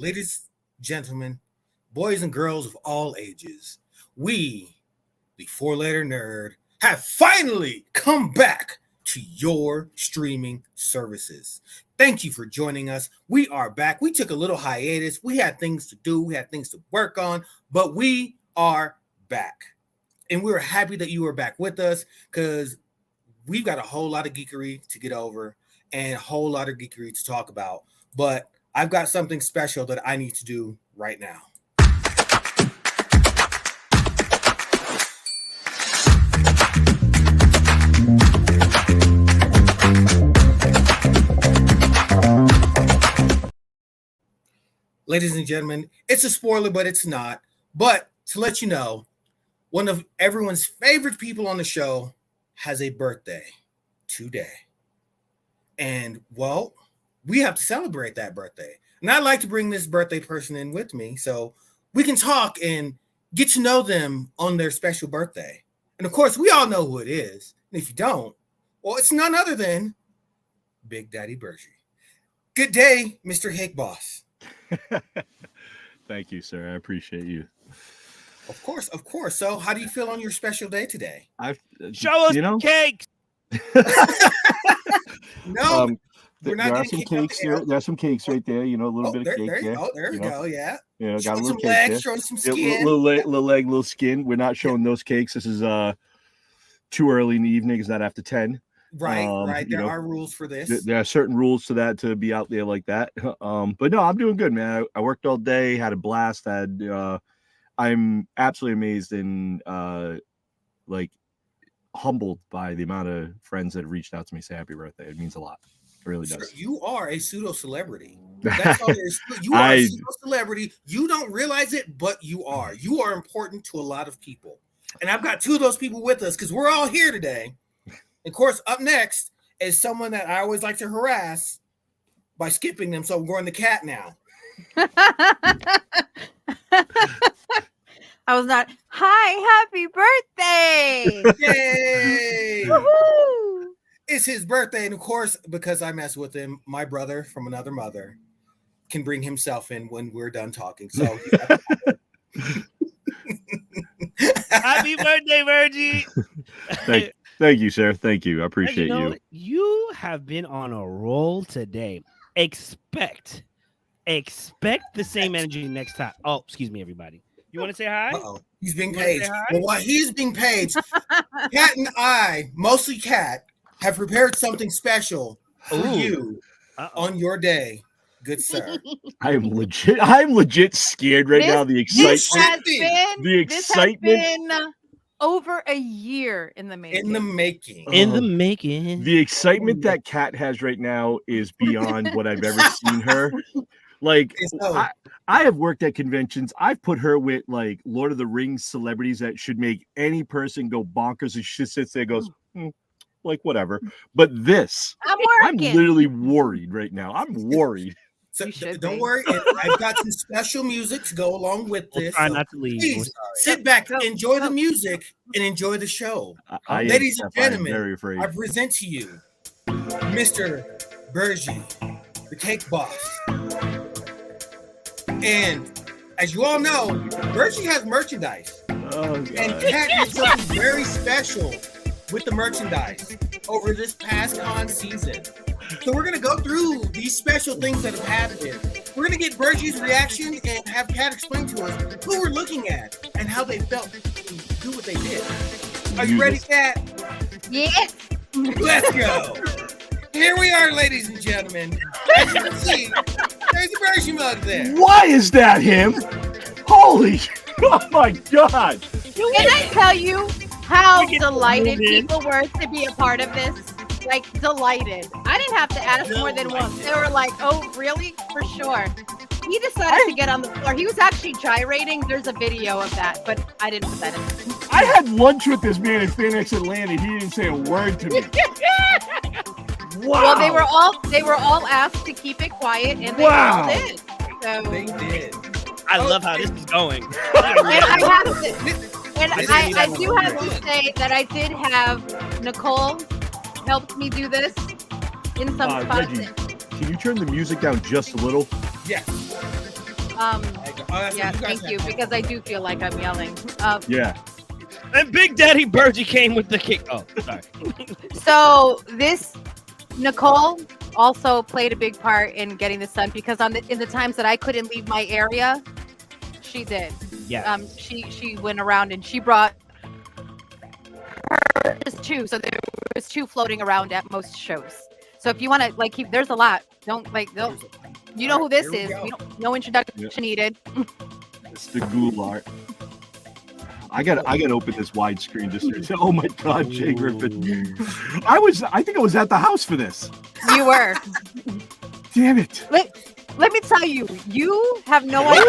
ladies, gentlemen, boys and girls of all ages, we, the four-letter nerd, have finally come back to your streaming services. Thank you for joining us. We are back. We took a little hiatus. We had things to do. We had things to work on, but we are back. And we're happy that you are back with us because we've got a whole lot of geekery to get over and a whole lot of geekery to talk about. But I've got something special that I need to do right now. Ladies and gentlemen, it's a spoiler, but it's not. But to let you know, one of everyone's favorite people on the show has a birthday today. And, well, we have to celebrate that birthday. And I'd like to bring this birthday person in with me so we can talk and get to know them on their special birthday. And, of course, we all know who it is. And if you don't, well, it's none other than Big Daddy Bergy. Good day, Mr. Cake Boss. Thank you, sir. I appreciate you. Of course, of course. So, how do you feel on your special day today? Show us cakes. No, there are some cakes here. There's some cakes right there. You know, a little bit of cake there. Oh, there you go. Yeah. Yeah, got showing a little some cake legs, there. showing some skin. Little leg, little skin. We're not showing those cakes. This is too early in the evening. It's not after 10. Right. There are rules for this. There are certain rules to that to be out there like that. But no, I'm doing good, man. I worked all day, had a blast. I'm absolutely amazed and like humbled by the amount of friends that have reached out to me say happy birthday. It means a lot. It really does. You are a pseudo celebrity. That's all there is. You are a pseudo celebrity. You don't realize it, but you are. You are important to a lot of people. And I've got two of those people with us because we're all here today. Of course, up next is someone that I always like to harass by skipping them. So I'm going to cat now. I was not. Hi, happy birthday! Yay! Woohoo! It's his birthday, and of course, because I mess with him, my brother from another mother can bring himself in when we're done talking. So, happy birthday, Bergy! Thank you, sir. Thank you. I appreciate you. You have been on a roll today. Expect the same energy next time. Oh, excuse me, everybody. You want to say hi? Uh-oh. He's being paid. Well, while he's being paid, Kat and I, mostly Kat, have prepared something special for you on your day, good sir. I'm legit scared right now. The excitement. This has been over a year in the making. In the making. The excitement that Kat has right now is beyond what I've ever seen her. Like, I have worked at conventions. I've put her with like Lord of the Rings celebrities that should make any person go bonkers, and she sits there and goes, like, whatever. But this, I'm literally worried right now. I'm worried. So don't worry. I've got some special music to go along with this. Try not to leave. Please sit back, enjoy the music, and enjoy the show. Ladies and gentlemen, I present to you Mr. Bergy, the Cake Boss. And as you all know, Bergy has merchandise. And Kat did something very special with the merchandise over this past con season. So we're going to go through these special things that have happened. We're going to get Bergy's reaction and have Kat explain to us who we're looking at and how they felt to do what they did. Are you ready, Kat? Yes. Let's go. Here we are, ladies and gentlemen. As you can see, there's a Bergy mug there. Why is that him? Holy, oh my God. Can I tell you how delighted people were to be a part of this? Like, delighted. I didn't have to ask more than once. They were like, oh, really? For sure. He decided to get on the floor. He was actually gyrating. There's a video of that, but I didn't put that in. I had lunch with this man in Phoenix, Atlanta. He didn't say a word to me. Wow. Well, they were all asked to keep it quiet, and they all did. So they did. I love how this is going. And I do have to say that I did have Nicole helped me do this in some spots. Reggie, can you turn the music down just a little? Yes. Yeah, thank you, because I do feel like I'm yelling. Yeah. And Big Daddy Bergy came with the kick. Oh, sorry. So this Nicole also played a big part in getting this done because in the times that I couldn't leave my area, she did. Yeah. She went around and she brought just two. So there was two floating around at most shows. So if you want to like keep, there's a lot. Don't. You know who this is. No introduction needed. It's the ghoul art. I got to open this widescreen just. Oh my God, Jay Griffin! I think I was at the house for this. You were. Damn it! Let me tell you, you have no idea.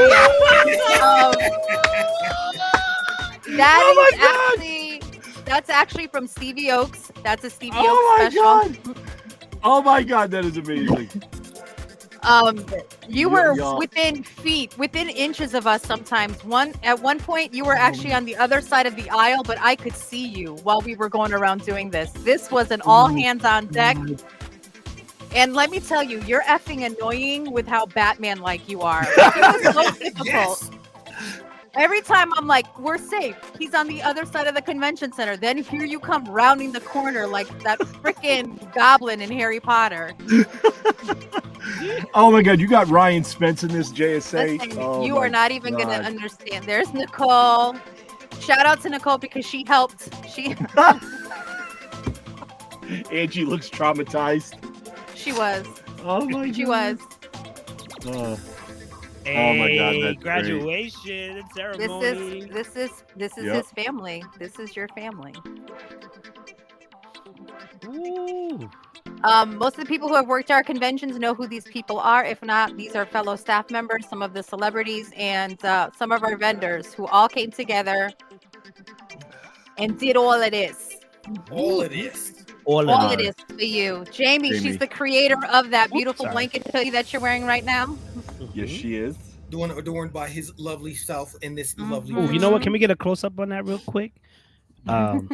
That's actually from Stevie Oaks. That's a Stevie Oaks special. God. Oh my God, that is amazing. You were within inches of us sometimes. At one point, you were actually on the other side of the aisle, but I could see you while we were going around doing this. This was an all hands on deck. And let me tell you, you're effing annoying with how Batman-like you are. It was so difficult. Yes. Every time I'm like, we're safe. He's on the other side of the convention center. Then here you come rounding the corner like that freaking goblin in Harry Potter. Oh my God, you got Ryan Spence in this JSA. Listen, you are not even going to understand. There's Nicole. Shout out to Nicole because she helped. Angie looks traumatized. She was. Oh my God. She was. Oh my God, that's graduation ceremony. This is his family. This is your family. Ooh. Most of the people who have worked our conventions know who these people are. If not, these are fellow staff members, some of the celebrities, and some of our vendors who all came together and did all of this. All of this. All it is for you. Jamie, she's the creator of that beautiful blanket hoodie that you're wearing right now. Yes, she is. Adorned by his lovely self in this lovely. Oh, you know what? Can we get a close up on that real quick? Hold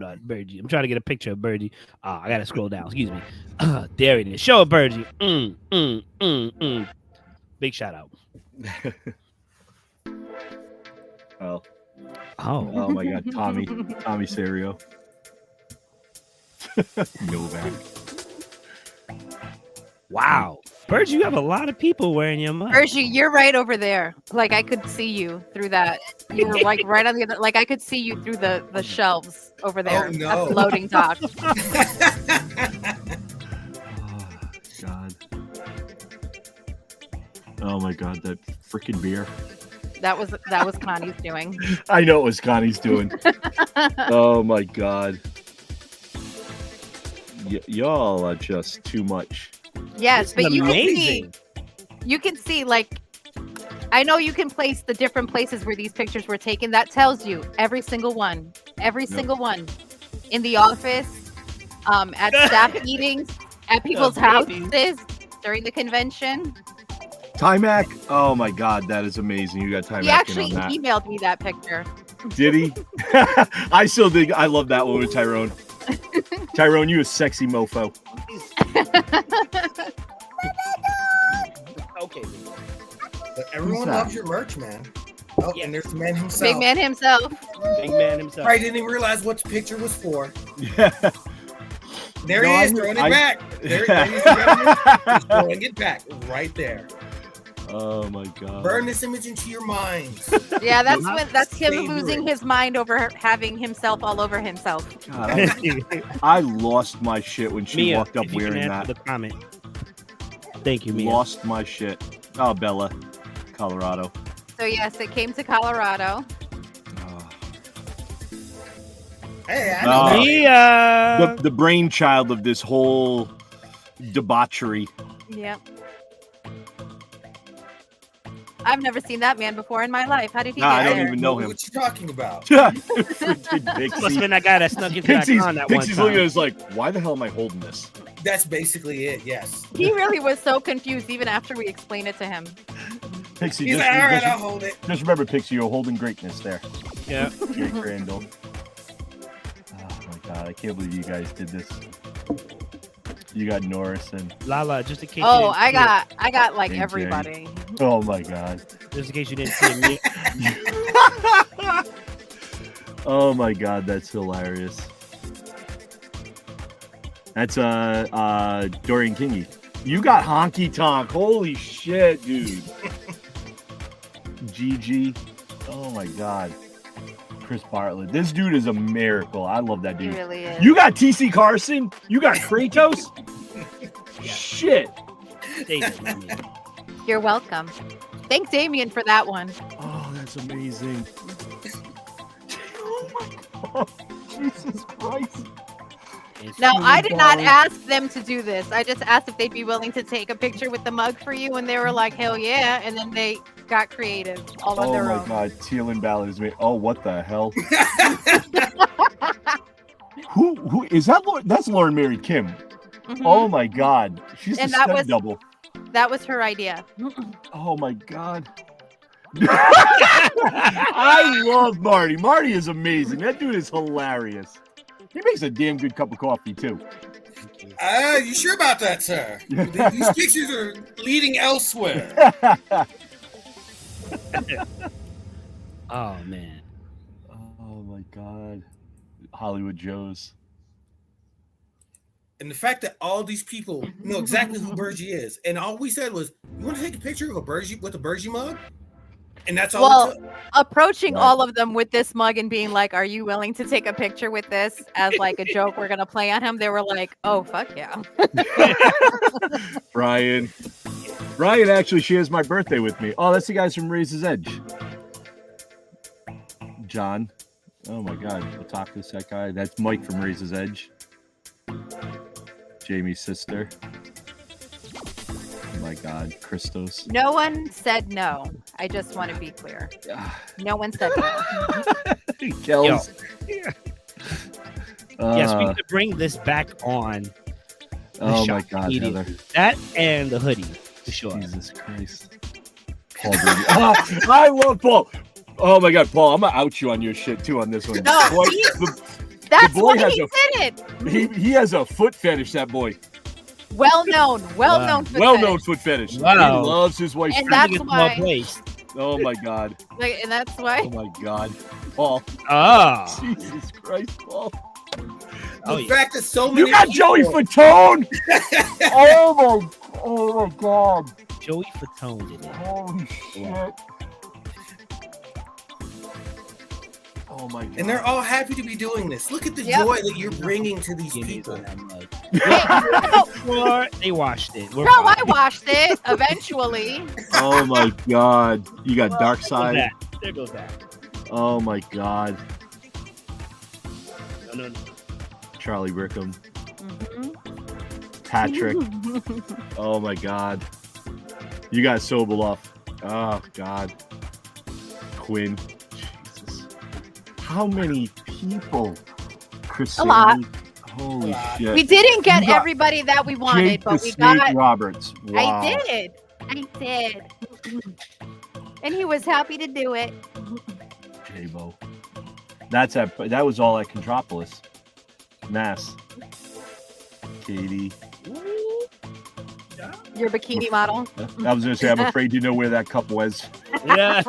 on, Bergy. I'm trying to get a picture of Bergy. I gotta scroll down. Excuse me. There it is. Show it, Bergy. Big shout out. Oh my God, Tommy Serio. Novak. Wow. Bergy, you have a lot of people wearing your mug. Bergy, you're right over there. Like I could see you through that. You were like right on the other. Like I could see you through the shelves over there. Oh, no. At the loading dock. Oh God. Oh my God, that freaking beer. That was Connie's doing. I know it was Connie's doing. Oh my God. Y'all are just too much. Yes, but you amazing. can see like I know you can place the different places where these pictures were taken. That tells you every single one in the office, at staff meetings, at people's houses during the convention. Timac, oh my God, that is amazing. You got Timac. He actually in on that. emailed me that picture. Did he? I still think I love that one with Tyrone. Tyrone, you a sexy mofo. Okay. But everyone loves your merch, man. Oh, and there's the man himself. Big man himself. Big man himself. I didn't even realize what the picture was for. Yeah. There he is, throwing it back. There he is. He's throwing it back right there. Oh my God. Burn this image into your minds. Yeah, that's him losing his mind over having himself all over himself. God, I lost my shit when she walked up wearing that. The comment. Thank you, Mia. Lost my shit. Oh, Bella, Colorado. So yes, it came to Colorado. Hey, I know Mia. The brainchild of this whole debauchery. Yep. I've never seen that man before in my life. How did he get I there? don't even know him. What you talking about? Freaking Pixie. Must have been that guy that snuck into that con that one Pixie's time. looking at us like, why the hell am I holding this? That's basically it. Yes. He really was so confused even after we explained it to him. Pixie, He's like, all right, I'll hold it. Just remember, Pixie, you're holding greatness there. Yeah. Great Crandall. Oh my God, I can't believe you guys did this. You got Norris and Lala, just in case. Oh, I got like And everybody. Oh my god. Just in case you didn't see me. Oh my god, that's hilarious. That's Dorian Kingy. You got honky tonk. Holy shit, dude. GG. Oh my god. Chris Bartlett. This dude is a miracle. I love that dude. He really is. You got TC Carson? You got Kratos? Shit. You're welcome. Thank Damien for that one. Oh, that's amazing. Oh my god. Jesus Christ. No, I did not ask them to do this. I just asked if they'd be willing to take a picture with the mug for you, and they were like, "Hell yeah!" And then they got creative all on their own. Oh my god, Teal Ballard is me. Oh, what the hell? Who is that? That's Lauren Mary Kim. Mhm. Oh my god, she's And the that step was- double. That was her idea. Oh my god. I love Marty. Marty is amazing. That dude is hilarious. He makes a damn good cup of coffee too. You sure about that, sir? These pictures are leading elsewhere. Oh man. Oh my god. Hollywood Joes. And the fact that all these people know exactly who Bergy is, and all we said was, "You want to take a picture of a Bergy with a Bergy mug?" And that's all. Well, it took. approaching Right. all of them with this mug and being like, "Are you willing to take a picture with this?" as like a joke we're gonna play on him, they were like, "Oh fuck yeah!" Ryan actually shares my birthday with me. Oh, that's the guys from Razor's Edge. John. Oh my god, we'll talk to that guy. That's Mike from Razor's Edge. Jamie's sister. Oh my god, Christos. No one said no. I just want to be clear. No one said no. Kells. Yes, we need to bring this back on. Oh shop my god, immediately. Heather. That and the hoodie, for sure. Jesus Christ. Paul Brady. Oh, I love Paul. Oh my god, Paul, I'm gonna out you on your shit too on this one. No, Boy, That's boy why has he a- did it. he has a foot fetish, that boy. Well known. Well-known. foot Well-known fetish. foot fetish. Wow. He loves his wife's And feet. that's It's why- well placed. Oh my god. Like, and that's why. Oh my god. Paul. Ah. Jesus Christ, Paul. Oh, The yeah. fact that so many You got Joey people- Fatone. Oh my god. Joey Fatone did it. Holy shit. Oh my god. and they're all happy to be doing this. Look at the Yep. joy that you're bringing to these Guineas people. on that mug. No, Or they washed it. We're no, fine. I washed it eventually. Oh my god. You got Dark There goes Side. that. There goes that. Oh my god. No. Charlie Rickham. Mhm. Patrick. Oh my god. You got Sobolov. Oh god. Quinn. Jesus. How many people? Chris A lot. Sandy. Holy shit. We didn't get You got everybody that we wanted, Jake the but we Snake got. Roberts. Wow. I did. And he was happy to do it. J-Bo. That was all at Contropolis. Mass. Katie. Your bikini model. I was gonna say, I'm afraid you know where that cup was. Yeah.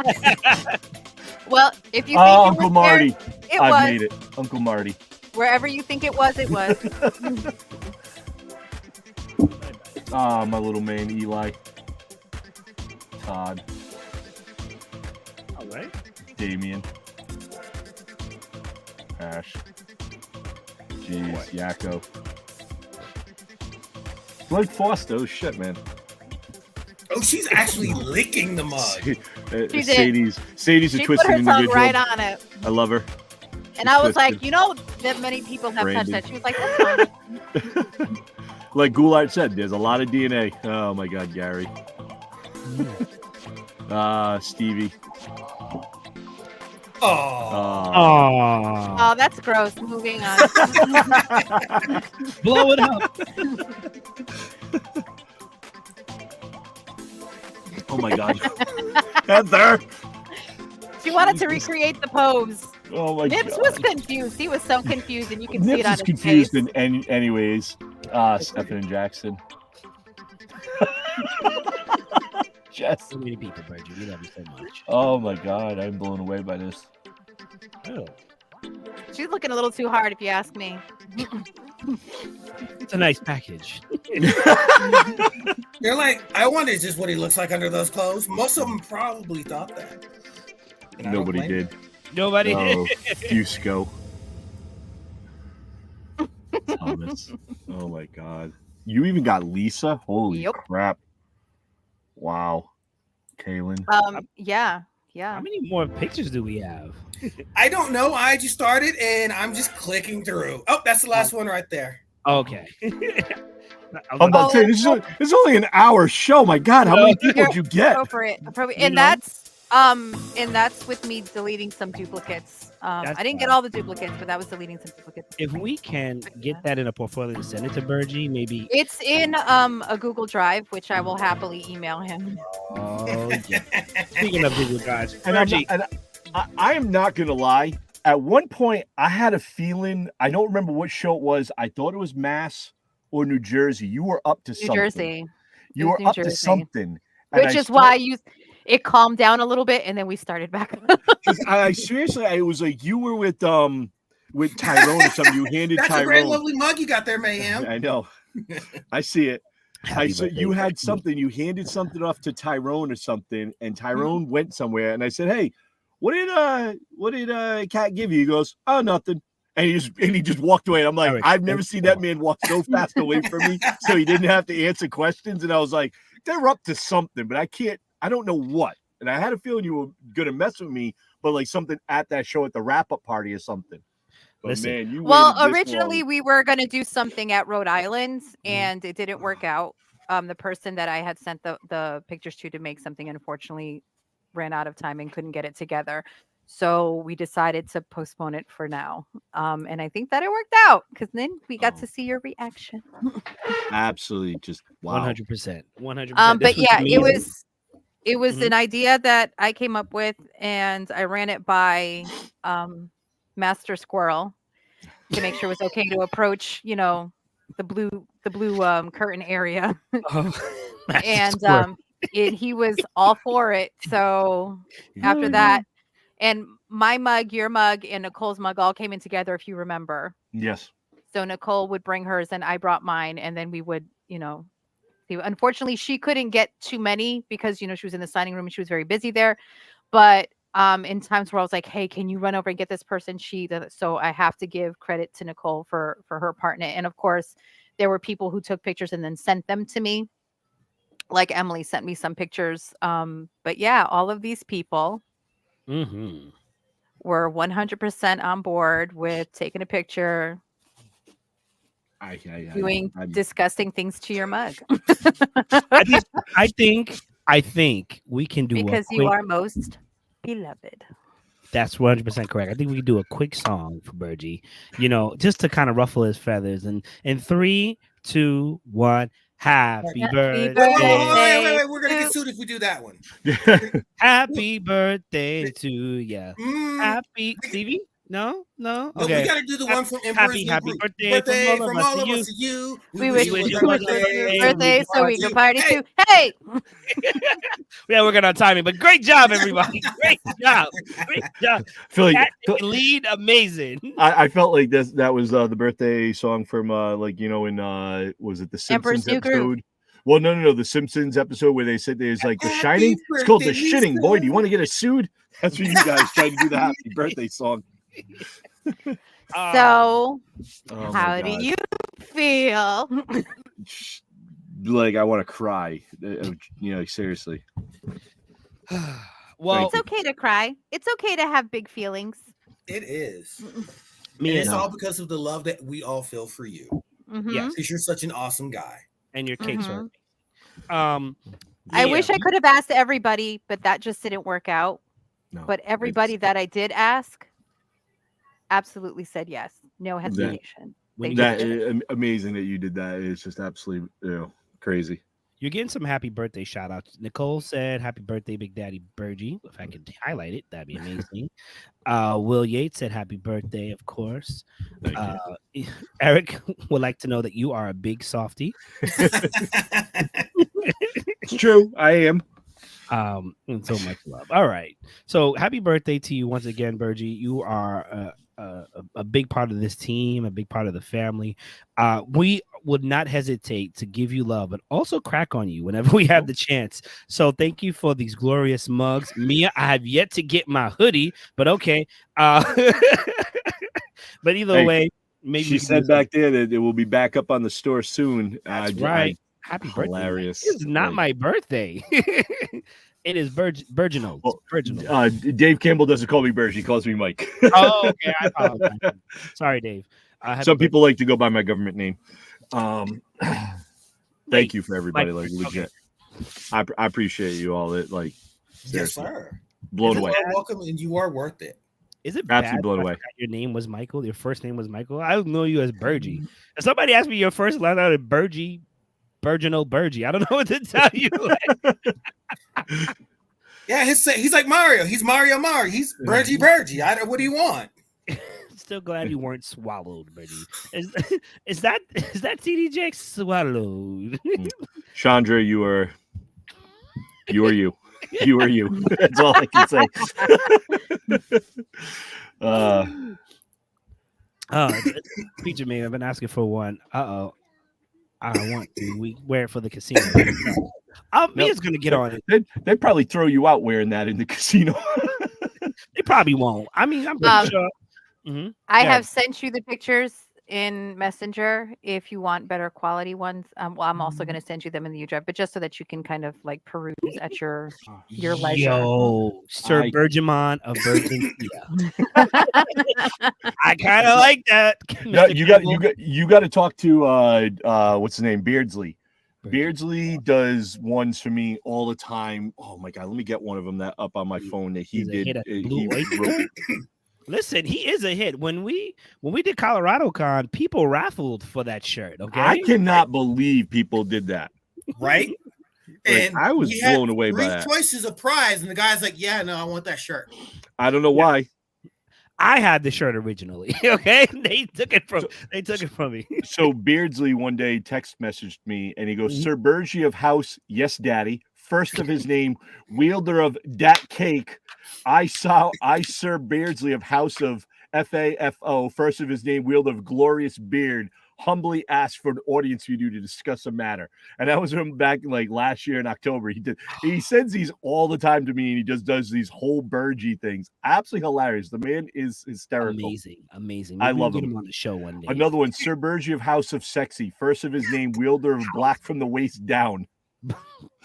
Well, if you think Oh, it Uncle was there, Marty. it I've was. made it. Uncle Marty. Wherever you think it was, it was. Ah, my little man, Eli. Todd. All right. Damien. Ash. Jeez, Yakko. Blake Foster, oh shit, man. Oh, she's actually licking the mug. did. Sadie's a She put twisted her tongue individual. right on it. I love her. And I was twisted. like, you know that many people have Brandon. touched that. She was like, that's fine. Like Goulart said, there's a lot of DNA. Oh my god, Gary. Stevie. Oh, Oh. Oh, that's gross. Moving on. Blow it up. Oh my god. Heather. She wanted to recreate the pose. Oh my Nips god. was confused. He was so confused, and you can see it Nips on is his confused face. anyways. Stephen and Jackson. Jess. So many people, Bergie. We love you so much. Oh my God, I'm blown away by this. Oh, She's looking a little too hard, if you ask me. it's a nice package. They're like, I wonder just what he looks like under those clothes. Most of them probably thought that. And I don't Nobody blame did. them. Nobody. No, Fusco. Thomas. Oh my God. You even got Lisa? Holy Yep. crap. Wow. Kaylin. Yeah. How many more pictures do we have? I don't know. I just started and I'm just clicking through. Oh, that's the last one right there. Okay. I'm about to say, this is only an hour show. My God, how many people did you get? Appropriate. You And know? that's with me deleting some duplicates. That's I didn't get fine. all the duplicates, but that was deleting some duplicates. If we can get that in a portfolio and send it to Bergie, maybe. It's in a Google Drive, which I will happily email him. Oh yeah. Speaking of Google Drives, And Bergie. I am not going to lie. At one point, I had a feeling, I don't remember what show it was. I thought it was Mass or New Jersey. You were up to New something. Jersey. You It was were New up to Jersey. something. Which is why it calmed down a little bit and then we started back. I seriously, it was like you were with Tyrone or something. You handed That's Tyrone. a great, lovely mug you got there, Mayhem. I know. I see it. Happy said birthday, you had Bergie. something. You handed something off to Tyrone or something, and Tyrone went somewhere. And I said, "Hey, what did Cat give you?" He goes, "Oh, nothing." And he just walked away. And I'm like, Eric, I've never seen that man walk so fast away from me, so he didn't have to answer questions. And I was like, they're up to something, but I don't know what. And I had a feeling you were gonna mess with me, but like something at that show at the wrap-up party or something. But Listen. man, you Well, waited this originally long. we were going to do something at Rhode Island and it didn't work out. The person that I had sent the pictures to make something unfortunately ran out of time and couldn't get it together. So we decided to postpone it for now. And I think that it worked out because then we got to see your reaction. Absolutely just wow. 100%. 100%. But yeah, it amazing. was Mhm. an idea that I came up with and I ran it by Master Squirrel to make sure it was okay to approach, the blue curtain area. Oh, And he was all for it. So after that, and my mug, your mug, and Nicole's mug all came in together, if you remember. Yes. So Nicole would bring hers and I brought mine, and then we would, see. Unfortunately, she couldn't get too many because she was in the signing room and she was very busy there. But in times where I was like, hey, can you run over and get this person? So I have to give credit to Nicole for her part in it. And of course, there were people who took pictures and then sent them to me. Like Emily sent me some pictures. But yeah, all of these people were 100% on board with taking a picture, doing disgusting things to your mug. I think we can do Because you are most beloved. That's 100% correct. I think we can do a quick song for Bergie, just to kind of ruffle his feathers. And in 3, 2, 1, happy birthday. Wait. We're going to get sued if we do that one. Happy birthday to you. Happy Stevie? No. No, Okay. we got to do the one from Emperor's Happy New Groove. birthday From all of us to you. We wish you wish a you good a birthday so we can party Hey. too. Hey! Yeah, we're on timing, but great job, everybody. Great job. I feel like Cat lead amazing. I felt like that was the birthday song from in was it the Emperor's Simpsons New Groove. episode? Well, no, the Simpsons episode where they said there's like The Happy Shining. It's called The birthday, Shitting. Lisa. Boy, do you want to get us sued? That's what you guys tried to do the happy birthday song. So, Oh, how my do God. you feel? Like I want to cry. Seriously. Well, It's okay to cry. It's okay to have big feelings. It is. me And it's and, all because of the love that we all feel for you. Mhm. Yes. Because you're such an awesome guy. and your cakes Mhm. are. I yeah. wish I could have asked everybody, but that just didn't work out. No, But everybody that I did ask absolutely said yes. No hesitation. When They you- did it. amazing that you did that. It's just absolutely crazy. You're getting some happy birthday shout outs. Nicole said, happy birthday, Big Daddy Bergie. If I could highlight it, that'd be amazing. Will Yates said, happy birthday, of course. Thank you. Eric would like to know that you are a big softie. It's true. I am. And so much love. All right. So happy birthday to you once again, Bergie. You are a big part of this team, a big part of the family. We would not hesitate to give you love, but also crack on you whenever we have the chance. So thank you for these glorious mugs. Mia, I have yet to get my hoodie, but okay. But either way, maybe she said back there that it will be back up on the store soon. That's right. Happy hilarious. birthday. It's not my birthday. It is Virginal. Well, Dave Campbell doesn't call me Berg. He calls me Mike. Oh, okay. I apologize. Sorry, Dave. Some people like to go by my government name. Thank you for everybody. Mike, like legit. Okay. I appreciate you all. It like yes, sir. Blown away. Welcome, and you are worth it. Is it absolutely blown away? Your name was Michael. Your first name was Michael. I know you as Bergie. If somebody asked me your first last name, Bergie. Virginal Bergie. I don't know what to tell you. Yeah, he's like Mario. He's Mario. He's Bergie. What do you want? Still glad you weren't swallowed, Bergie. Is that TDJ swallowed? Chandra, you are you. You are you. That's all I can say. Feature me. I've been asking for one. I want to. We wear it for the casino. Mia's gonna get on it. They'd probably throw you out wearing that in the casino. They probably won't. I mean, I'm pretty sure. Mm-hmm. I have sent you the pictures in Messenger. If you want better quality ones, well, I'm also going to send you them in the U Drive, but just so that you can kind of like peruse at your leisure. Yo, Sir Bergemon of Virgin. I kind of like that. No, you got to talk to what's his name, Beardsley. Beardsley does ones for me all the time. Oh my god, let me get one of them that up on my phone that he did. Listen, he is a hit. When we did Colorado Con, people raffled for that shirt. Okay, I cannot believe people did that. Right? And I was blown away by that. 3 choices of prize, and the guy's like, "Yeah, no, I want that shirt." I don't know why. I had the shirt originally. Okay, they took it from me. So Beardsley one day text messaged me, and he goes, "Sir Bergie of House, yes, Daddy. First of his name, wielder of dat cake. I Sir Beardsley of House of FAFO. First of his name, wielder of glorious beard. Humbly asked for an audience review to discuss a matter." And that was from back like last year in October. He sends these all the time to me, and he just does these whole Bergie things. Absolutely hilarious. The man is hysterical. Amazing. Maybe I love him on the show one day. Another one, Sir Bergie of House of Sexy. First of his name, wielder of black from the waist down.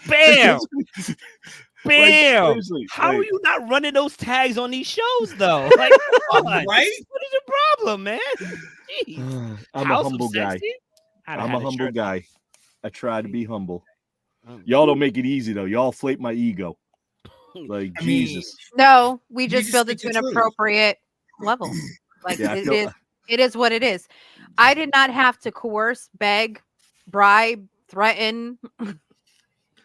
Bam! Bam! Like, how are you not running those tags on these shows though? Like, come on. Right? What is your problem, man? Jeez. I'm a humble guy. I'm a humble guy. I try to be humble. Y'all don't make it easy though. Y'all inflate my ego. Like Jesus. No, we just build it to an appropriate level. Like it is what it is. I did not have to coerce, beg, bribe, threaten.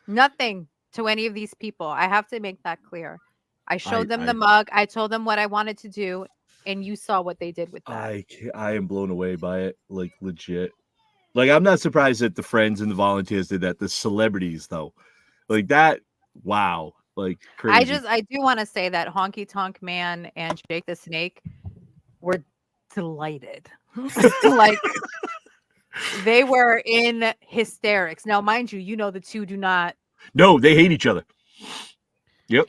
Nothing to any of these people. I have to make that clear. I showed them the mug. I told them what I wanted to do, and you saw what they did with that. I am blown away by it, like legit. Like I'm not surprised that the friends and the volunteers did that. The celebrities, though, like that. Wow, like crazy. I do want to say that Honky Tonk Man and Jake the Snake were delighted. Like. They were in hysterics. Now, mind you, the two do not. No, they hate each other. Yep.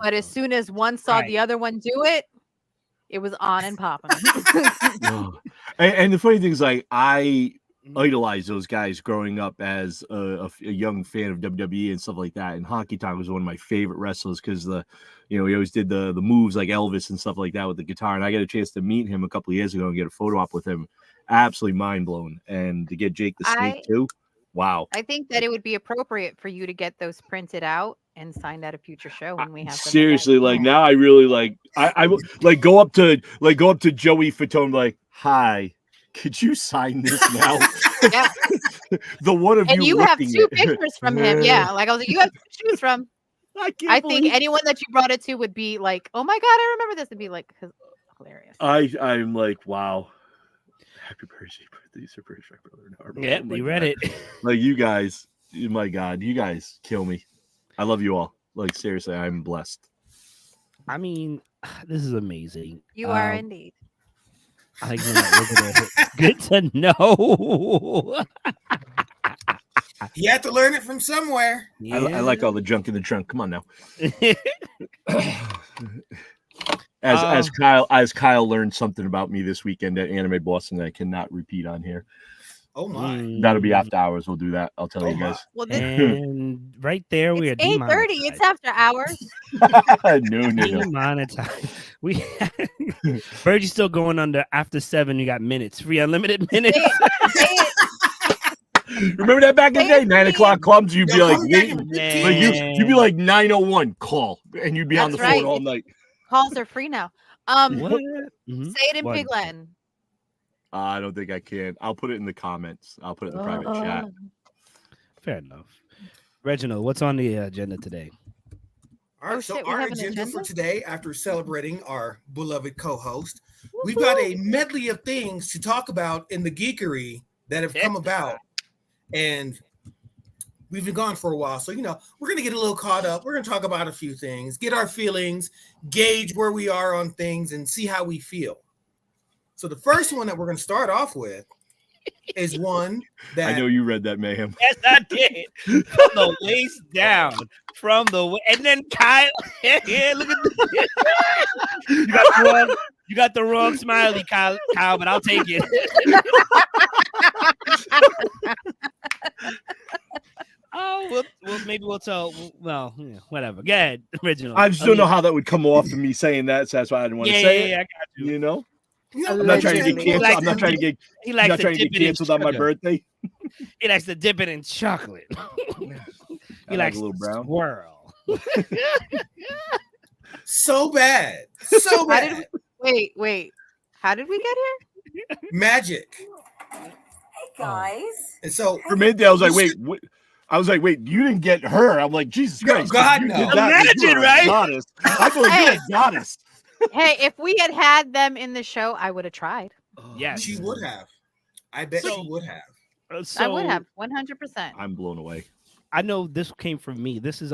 But as soon as one saw the other one do it, it was on and popping. And the funny thing is, like, I idolized those guys growing up as a young fan of WWE and stuff like that. And Honky Tonk was one of my favorite wrestlers because he always did the moves like Elvis and stuff like that with the guitar. And I got a chance to meet him a couple of years ago and get a photo op with him. Absolutely mind blown. And to get Jake the Snake too. Wow. I think that it would be appropriate for you to get those printed out and signed at a future show when we have them. Seriously, like now I really like I like go up to Joey Fatone like, "Hi, could you sign this now?" Yeah. The one of and you have 2 pictures from him. Yeah. Like I was like, you have 2 to choose from. I think anyone that you brought it to would be like, "Oh my god, I remember this," and be like, hilarious. I'm like, wow. Happy birthday, Sir British brother. Yeah, we read it. Like you guys, my God, you guys kill me. I love you all. Like seriously, I'm blessed. I mean, this is amazing. You are indeed. Good to know. You have to learn it from somewhere. Yeah. I like all the junk in the trunk. Come on now. As Kyle learned something about me this weekend at Anime Boston that I cannot repeat on here. Oh my! That'll be after hours. We'll do that. I'll tell you guys. Well, and right there we are. It's 8:30. It's after hours. No. Demonetized. Bergie's still going under after 7. You got minutes, free unlimited minutes. Remember that back in the day, 9 o'clock clubs. You'd be like, wait, Man. you'd be like 9:01 call, and you'd be on the That's phone all night. Calls are free now. What? Say it in Pig Latin. I don't think I can. I'll put it in the comments. I'll put it in the private chat. Fair enough. Reginald, what's on the agenda today? All right, so shit, we our have an agenda agenda? for today, after celebrating our beloved co-host, we've got a medley of things to talk about in the geekery that have come about, and we've been gone for a while. So, we're going to get a little caught up. We're going to talk about a few things, get our feelings, gauge where we are on things, and see how we feel. So the first one that we're going to start off with is one that I know you read that, Mayhem. Yes, I did. From the waist down. And then Kyle. Yeah, look at this. You got the wrong smiley, Kyle, but I'll take it. Maybe we'll tell. Well, whatever. Go ahead, original. I just don't know how that would come off of me saying that, so that's why I didn't want to say it. Yeah, I got you. You know? I'm not trying to get canceled. I'm not trying to get He likes to dip it in canceled on my sugar. birthday. He likes to dip it in chocolate. He likes a little brown. Swirl. so bad. Wait. How did we get here? Magic. Hey guys. And so For me, I was like, wait, what? I was like, wait, you didn't get her. I'm like, Jesus No, Christ. God, you no. did that, Imagine, you're a right? Goddess. I feel like you're a goddess. Hey, if we had them in the show, I would have tried. Yes. she would have. I bet she would have. I would have 100%. I'm blown away. I know this came from me. This is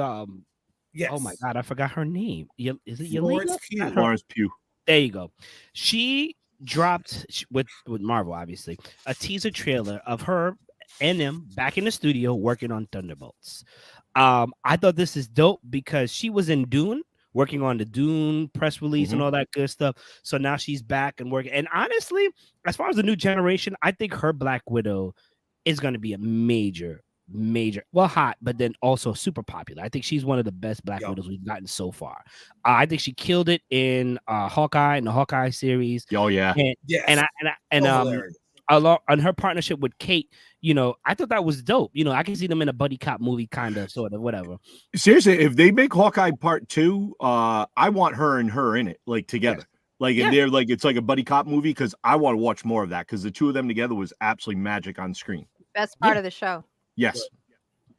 Yes. Oh my God, I forgot her name. Is it Florence Yelena? Pugh. Lawrence Pugh. There you go. She dropped with Marvel, obviously, a teaser trailer of her and them back in the studio working on Thunderbolts. I thought this is dope because she was in Dune, working on the Dune press release and all that good stuff. So now she's back and working. And honestly, as far as the new generation, I think her Black Widow is going to be a major, hot, but then also super popular. I think she's one of the best Black Widows we've gotten so far. I think she killed it in Hawkeye, in the Hawkeye series. Oh yeah. Along on her partnership with Kate, I thought that was dope. I can see them in a buddy cop movie, kind of, sort of, whatever. Seriously, if they make Hawkeye Part 2, I want her and her in it, like together. And they're like, it's like a buddy cop movie because I want to watch more of that because the two of them together was absolutely magic on screen. Best part of the show. Yes.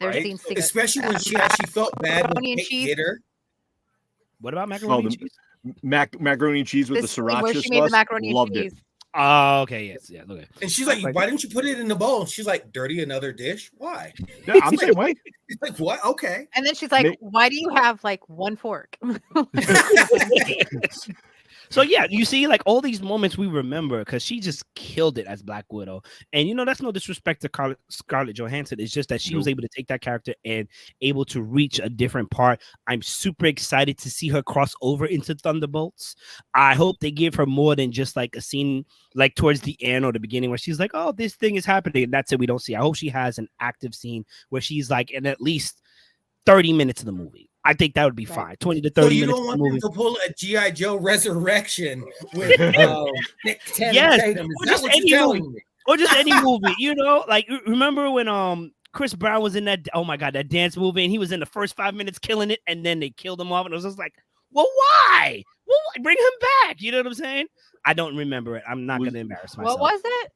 Their Right? scenes together. Especially when she actually felt bad when Macaroni and Kate cheese. hit her. What about macaroni and cheese? Macaroni and cheese with This the scene sriracha where she made the sauce. macaroni and Loved cheese. it. Oh, okay, yes, yeah. Okay. And she's like, why didn't you put it in the bowl? And she's like, dirty another dish? Why? Yeah, I'm the same way. It's like, what? Okay. And then she's like, why do you have like one fork? So yeah, you see, like all these moments we remember because she just killed it as Black Widow. And that's no disrespect to Scarlett Johansson. It's just that she was able to take that character and able to reach a different part. I'm super excited to see her cross over into Thunderbolts. I hope they give her more than just like a scene like towards the end or the beginning where she's like, oh, this thing is happening. And that's it. We don't see. I hope she has an active scene where she's like in at least 30 minutes of the movie. I think that would be fine. 20 to 30 so you minutes. don't want movie. them to pull a G.I. Joe resurrection with Nick Yes, Tatum. or Is just that what any you're movie. telling me? Or just any movie, like remember when Chris Brown was in that, oh my God, that dance movie, and he was in the first 5 minutes killing it, and then they killed him off, and it was just like, well, why? Well, bring him back. You know what I'm saying? I don't remember it. I'm not gonna embarrass myself. What was it?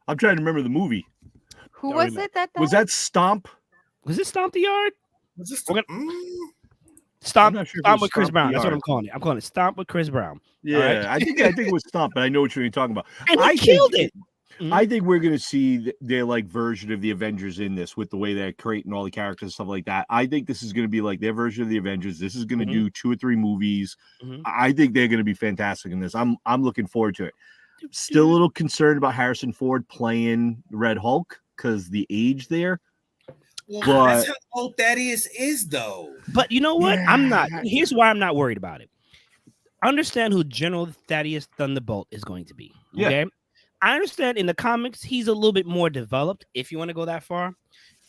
I'm trying to remember the movie. Who was it that Was that Stomp? Was it Stomp the Yard? Was this Stomp, not sure if it Stomp was with Chris Stomp Brown. the That's what Yard. I'm calling it. I'm calling it Stomp with Chris Brown. Yeah, All right? I think it was Stomp, but I know what you're talking about. And he I killed think, it. I think we're going to see their like version of the Avengers in this with the way they're creating all the characters and stuff like that. I think this is going to be like their version of the Avengers. This is going to do 2 or 3 movies. I think they're going to be fantastic in this. I'm looking forward to it. Still a little concerned about Harrison Ford playing Red Hulk because the age there. Well, that's how old Thaddeus is, though. But you know what? I'm not. Here's why I'm not worried about it. Understand who General Thaddeus Thunderbolt is going to be. Okay. Yeah. I understand in the comics he's a little bit more developed, if you want to go that far.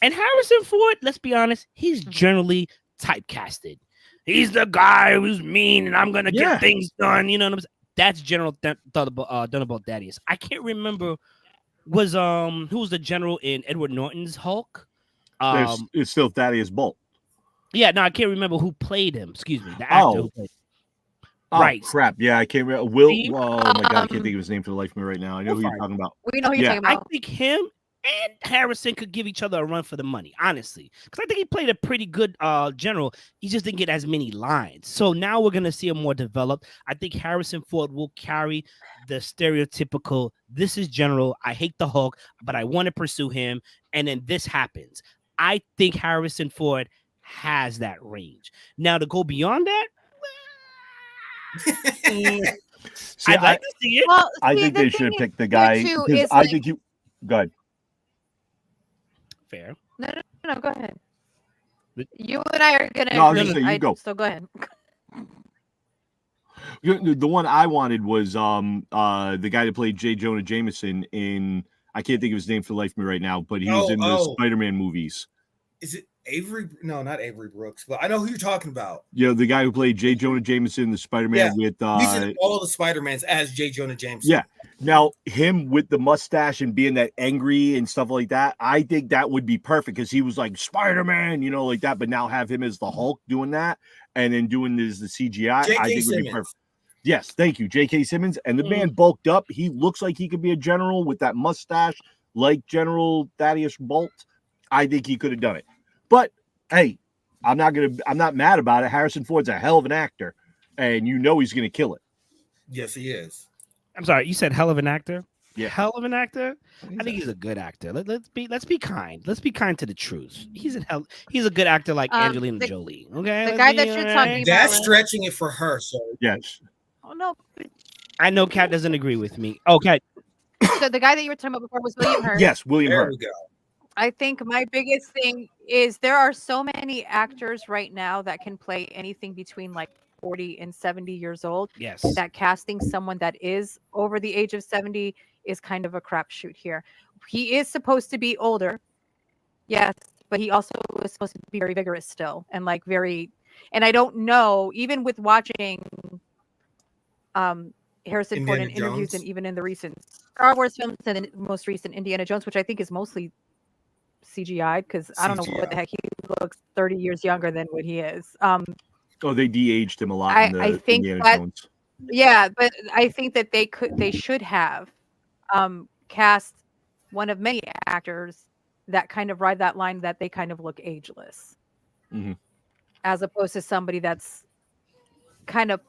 And Harrison Ford, let's be honest, he's generally typecasted. He's the guy who's mean and I'm gonna get things done. You know what I'm saying? That's General Thunderbolt Thaddeus. I can't remember who was the general in Edward Norton's Hulk. It's still Thaddeus Bolt. Yeah, no, I can't remember who played him. Excuse me, the actor who played him. Oh, right. Crap. Yeah, I can't remember. Oh my God, I can't think of his name for the life of me right now. I know who you're talking about. We know who you're talking about. I think him and Harrison could give each other a run for the money, honestly. Because I think he played a pretty good general. He just didn't get as many lines. So now we're going to see him more developed. I think Harrison Ford will carry the stereotypical, this is General, I hate the Hulk, but I want to pursue him. And then this happens. I think Harrison Ford has that range. Now to go beyond that, See, I'd like to see it. Well, I think they should have picked the guy. I think you. Go ahead. Fair. No, go ahead. You and I are gonna. No, I was gonna say, you go. So go ahead. The one I wanted was the guy that played J. Jonah Jameson in. I can't think of his name for the life of me right now, but he was in the Spider-Man movies. Is it Avery? No, not Avery Brooks, but I know who you're talking about. Yeah, the guy who played J. Jonah Jameson in the Spider-Man with he's in all the Spider-Mans as J. Jonah Jameson. Yeah. Now him with the mustache and being that angry and stuff like that, I think that would be perfect because he was like Spider-Man, you know, like that. But now have him as the Hulk doing that and then doing this the CGI, I think would be perfect. Yes, thank you, J.K. Simmons. And the man bulked up. He looks like he could be a general with that mustache, like General Thaddeus Bolt. I think he could have done it. But hey, I'm not mad about it. Harrison Ford's a hell of an actor, and you know he's gonna kill it. Yes, he is. I'm sorry, you said hell of an actor? Yeah. Hell of an actor? I think he's a good actor. Let's be kind. Let's be kind to the truth. He's a good actor like Angelina Jolie. Okay. The guy that you're talking about. That's stretching it for her, so yes. Oh no. I know Kat doesn't agree with me. Okay. So the guy that you were talking about before was William Hurt. Yes, William there Hurt. we go. I think my biggest thing is there are so many actors right now that can play anything between like 40 and 70 years old. Yes. That casting someone that is over the age of 70 is kind of a crapshoot here. He is supposed to be older. Yes, but he also is supposed to be very vigorous still and like very, and I don't know, even with watching Harrison Ford in interviews and even in the recent Star Wars films and the most recent Indiana Jones, which I think is mostly CGI because I don't know what the heck, he looks 30 years younger than what he is. They de-aged him a lot in the I think Indiana Jones. Yeah, but I think that they should have cast one of many actors that kind of ride that line that they kind of look ageless, as opposed to somebody that's kind of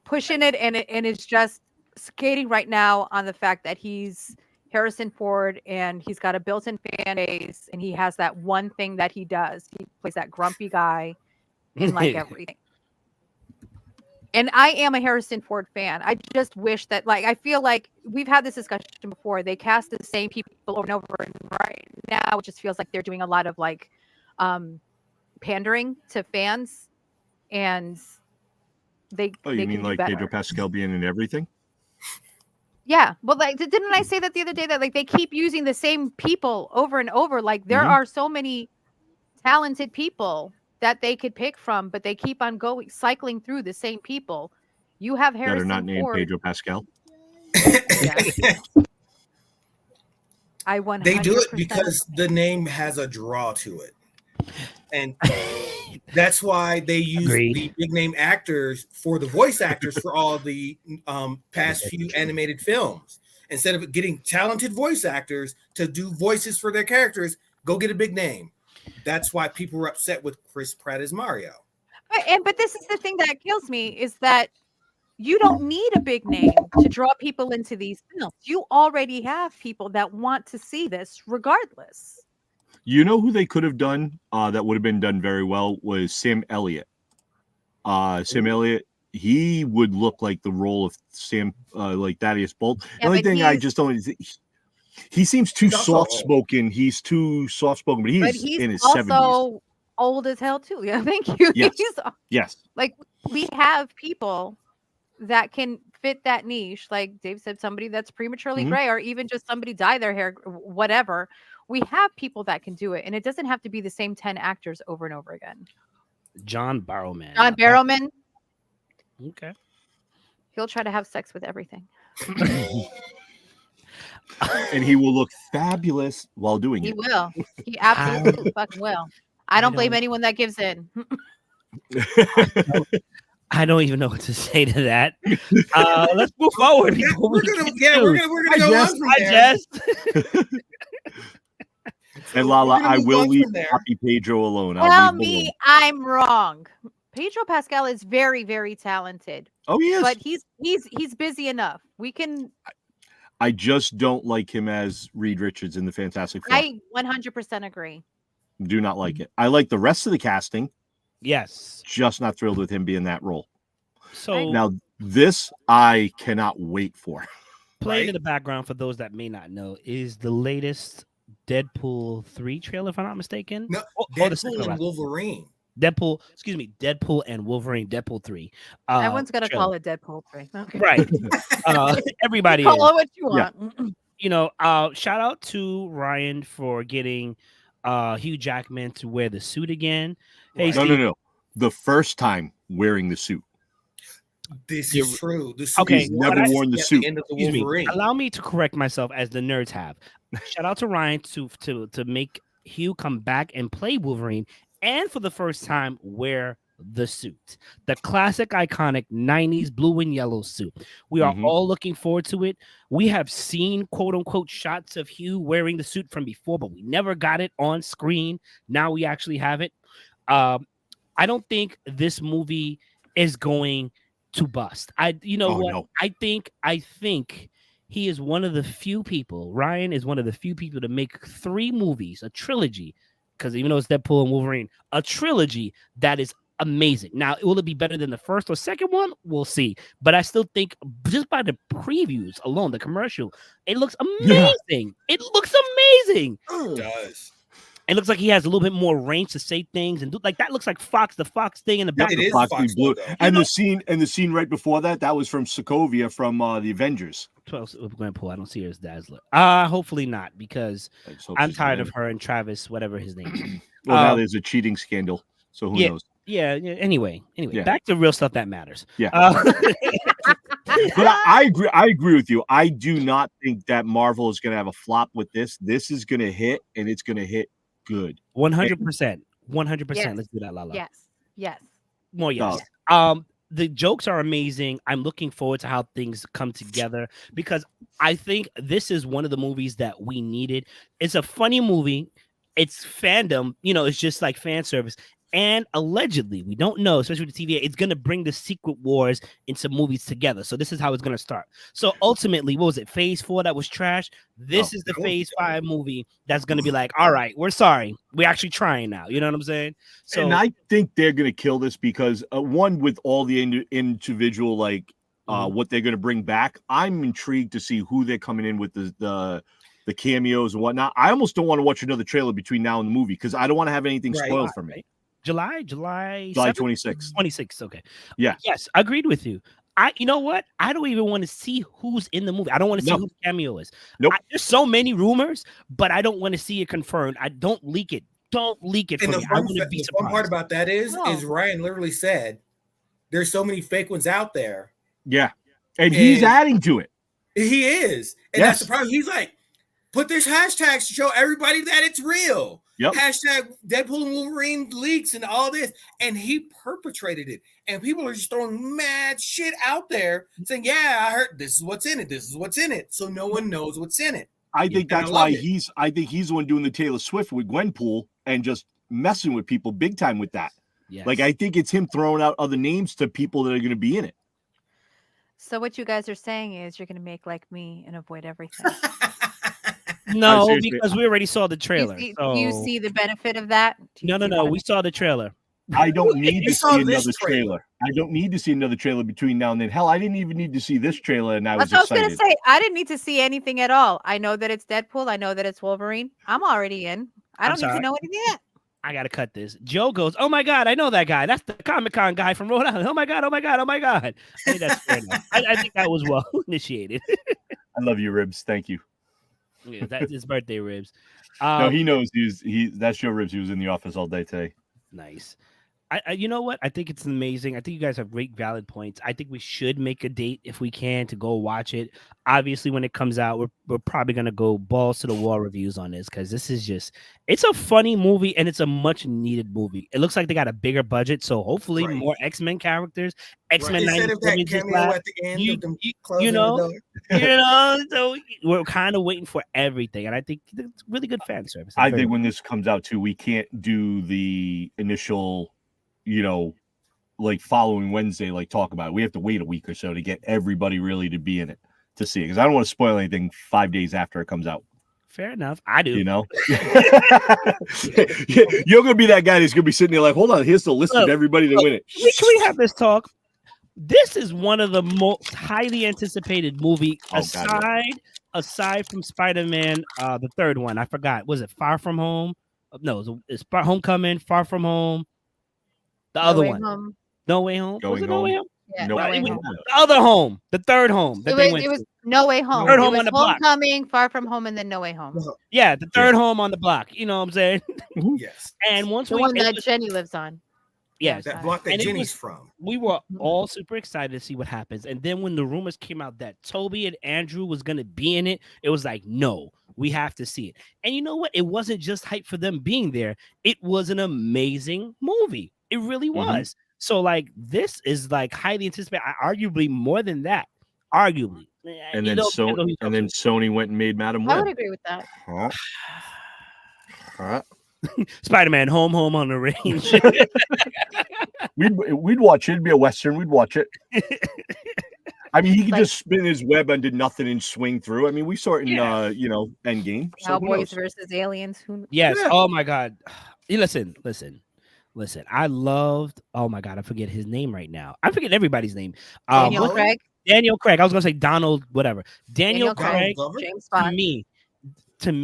pushing it and it's just skating right now on the fact that he's Harrison Ford and he's got a built-in fan base and he has that one thing that he does. He plays that grumpy guy in like everything. And I am a Harrison Ford fan. I just wish that, like, I feel like we've had this discussion before. They cast the same people over and over, and right now it just feels like they're doing a lot of like pandering to fans, and they. Oh, you mean like Pedro Pascal being in everything? Yeah, well, like, didn't I say that the other day that like they keep using the same people over and over? Like there are so many talented people that they could pick from, but they keep on cycling through the same people. You have Harrison that are not named Ford. Pedro Pascal. I 100%. They do it because the name has a draw to it, and that's why they use the big name actors for the voice actors for all the past few animated films. Instead of getting talented voice actors to do voices for their characters, go get a big name. That's why people were upset with Chris Pratt as Mario. But this is the thing that kills me is that You don't need a big name to draw people into these films. You already have people that want to see this regardless. You know who they could have done that would have been done very well was Sam Elliott. Sam Elliott, he would look like the role of Sam, like Thaddeus Bolt. The only thing I just don't he seems too soft-spoken. He's too soft-spoken, but he's in his 70s. Also old as hell too. Yeah, thank you. Yes. Yes. Like we have people that can fit that niche. Like Dave said, somebody that's prematurely gray, or even just somebody dye their hair, whatever. We have people that can do it, and it doesn't have to be the same 10 actors over and over again. John Barrowman. John Barrowman. Okay. He'll try to have sex with everything. And he will look fabulous while doing it. He will. He absolutely fucking will. I don't blame anyone that gives in. I don't even know what to say to that. Let's move forward. We're gonna go on from there. And Lala, I will leave Happy Pedro alone. Tell me I'm wrong. Pedro Pascal is very, very talented. Oh, he is. But he's busy enough. We can. I just don't like him as Reed Richards in the Fantastic Four. I 100% agree. Do not like it. I like the rest of the casting. Yes. Just not thrilled with him being that role. So now this I cannot wait for. Playing in the background for those that may not know is the latest Deadpool 3 trailer, if I'm not mistaken. No, Deadpool and Wolverine. Deadpool and Wolverine, Deadpool 3. Everyone's gonna call it Deadpool 3. Okay. Right. Everybody call it what you want. Yeah. You know, shout out to Ryan for getting Hugh Jackman to wear the suit again. Hey, no. The first time wearing the suit. This is true. He's never worn the suit. Allow me to correct myself, as the nerds have. Shout out to Ryan to make Hugh come back and play Wolverine, and for the first time wear the suit, the classic, iconic 90s blue and yellow suit. We are all looking forward to it. We have seen quote unquote shots of Hugh wearing the suit from before, but we never got it on screen. Now we actually have it. I don't think this movie is going to bust. No. I think he is one of the few people. Ryan is one of the few people to make 3 movies, a trilogy, because even though it's Deadpool and Wolverine, a trilogy that is amazing. Now, will it be better than the first or second one? We'll see. But I still think just by the previews alone, the commercial, it looks amazing. Yeah. It looks amazing. It does. It looks like he has a little bit more range to say things and do like that. Looks like the Fox thing in the back. It is Fox Blue. And the scene right before that was from Sokovia from the Avengers. 12 Gwenpool. I don't see her as Dazzler. Hopefully not, because I'm tired of her and Travis, whatever his name is. Well, now there's a cheating scandal, so who knows? Yeah. Anyway, back to real stuff that matters. Yeah. But I agree with you. I do not think that Marvel is going to have a flop with this. This is going to hit, and it's going to hit good. 100%. 100%. Let's do that, Lala. Yes. More yes. The jokes are amazing. I'm looking forward to how things come together, because I think this is one of the movies that we needed. It's a funny movie. It's fandom. It's just like fan service. And allegedly, we don't know, especially with the TVA, it's going to bring the Secret Wars into movies together. So this is how it's going to start. So ultimately, what was it? Phase 4 that was trash. This is the Phase 5 movie that's going to be like, all right, we're sorry. We're actually trying now. You know what I'm saying? So, and I think they're going to kill this because one, with all the individual, what they're going to bring back, I'm intrigued to see who they're coming in with the cameos and whatnot. I almost don't want to watch another trailer between now and the movie because I don't want to have anything spoiled for me. July 26th. 26th. Okay. Yeah. Yes, agreed with you. You know what? I don't even want to see who's in the movie. I don't want to see who the cameo is. Nope. There's so many rumors, but I don't want to see it confirmed. I don't leak it. Don't leak it for me. I want to be surprised. The fun part about that is Ryan literally said there's so many fake ones out there. Yeah. And he's adding to it. He is. And that's the problem. He's like, put this hashtags to show everybody that it's real. Yep. Hashtag Deadpool and Wolverine leaks and all this. And he perpetrated it. And people are just throwing mad shit out there saying, yeah, I heard this is what's in it. This is what's in it. So no one knows what's in it. I think that's why he's the one doing the Taylor Swift with Gwenpool and just messing with people big time with that. Yes. Like, I think it's him throwing out other names to people that are going to be in it. So what you guys are saying is you're gonna make like me and avoid everything. No, seriously, because we already saw the Do trailer. do you see the benefit of that? Do you No, see the we saw the trailer. I don't need You to saw see this another trailer. I don't need to see another trailer between now and then. Hell, I didn't even need to see this trailer, and I was That's what I was excited. gonna say. I didn't need to see anything at all. I know that it's Deadpool. I know that it's Wolverine. I'm already in. I I'm don't need to sorry. know anything yet. I gotta cut this. Joe goes, "Oh my god, I know that guy. That's the Comic-Con guy from Rhode Island. Oh my god, oh my god, oh my god." I think that's fair enough. I think that was well initiated. I love you, Ribs. Thank you. Yeah, that's his birthday ribs. No, he knows that's Joe Ribs. He was in the office all day today. Nice. I you know what? I think it's amazing. I think you guys have great valid points. I think we should make a date if we can to go watch it. Obviously, when it comes out, we're probably gonna go balls to the wall reviews on this because this is it's a funny movie and it's a much needed movie. It looks like they got a bigger budget, so hopefully Right. more X-Men characters. X-Men Instead of that 97 just cameo left. at the end You- of them you closing know, the door. So we're kind of waiting for everything, and I think it's really good fan service. I think when this comes out too, we can't do the initial, like following Wednesday, like talk about it. We have to wait a week or so to get everybody really to be in it to see it because I don't want to spoil anything 5 days after it comes out. Fair enough. I do. You're gonna be that guy that's gonna be sitting there like, hold on, here's the list of everybody to win it. Can we have this talk? This is one of the most highly anticipated movie aside from Spider-Man, the third one. I forgot. Was it Far From Home? No, it's Homecoming, Far From Home. The other one. Home. No Way Home. Going Was it Home. No Way Home? Yeah, No No Way Way Home. Home. The other home. The third home that they went It was to. No Way Home. Third It Home was on the block. Homecoming, Far From Home, and then No Way Home. Yeah, the third home on the block. You know what I'm saying? Yes. And once The we one that Jenny lives on. yes, That block that And it Jenny's was- from. we were all super excited to see what happens. And then when the rumors came out that Toby and Andrew was going to be in it, it was like, no, we have to see it. And you know what? It wasn't just hype for them being there. It was an amazing movie. It really was. So like, this is like highly anticipated. Arguably more than that. Arguably. And You then know, Sony went and made Madam I would Web. agree with that. Spider-Man Home on the Range. We'd watch it. It'd be a Western. We'd watch it. I mean, he could just spin his web and did nothing and swing through. I mean, we saw it in, Endgame. So who Cowboys knows? versus aliens. Yes. Yeah. Oh my God. Listen. I loved. Oh my God. I forget his name right now. I forget everybody's name. Daniel what's- Craig. Daniel Craig. I was gonna say Donald, whatever. Daniel Craig. Glover? James To Bond.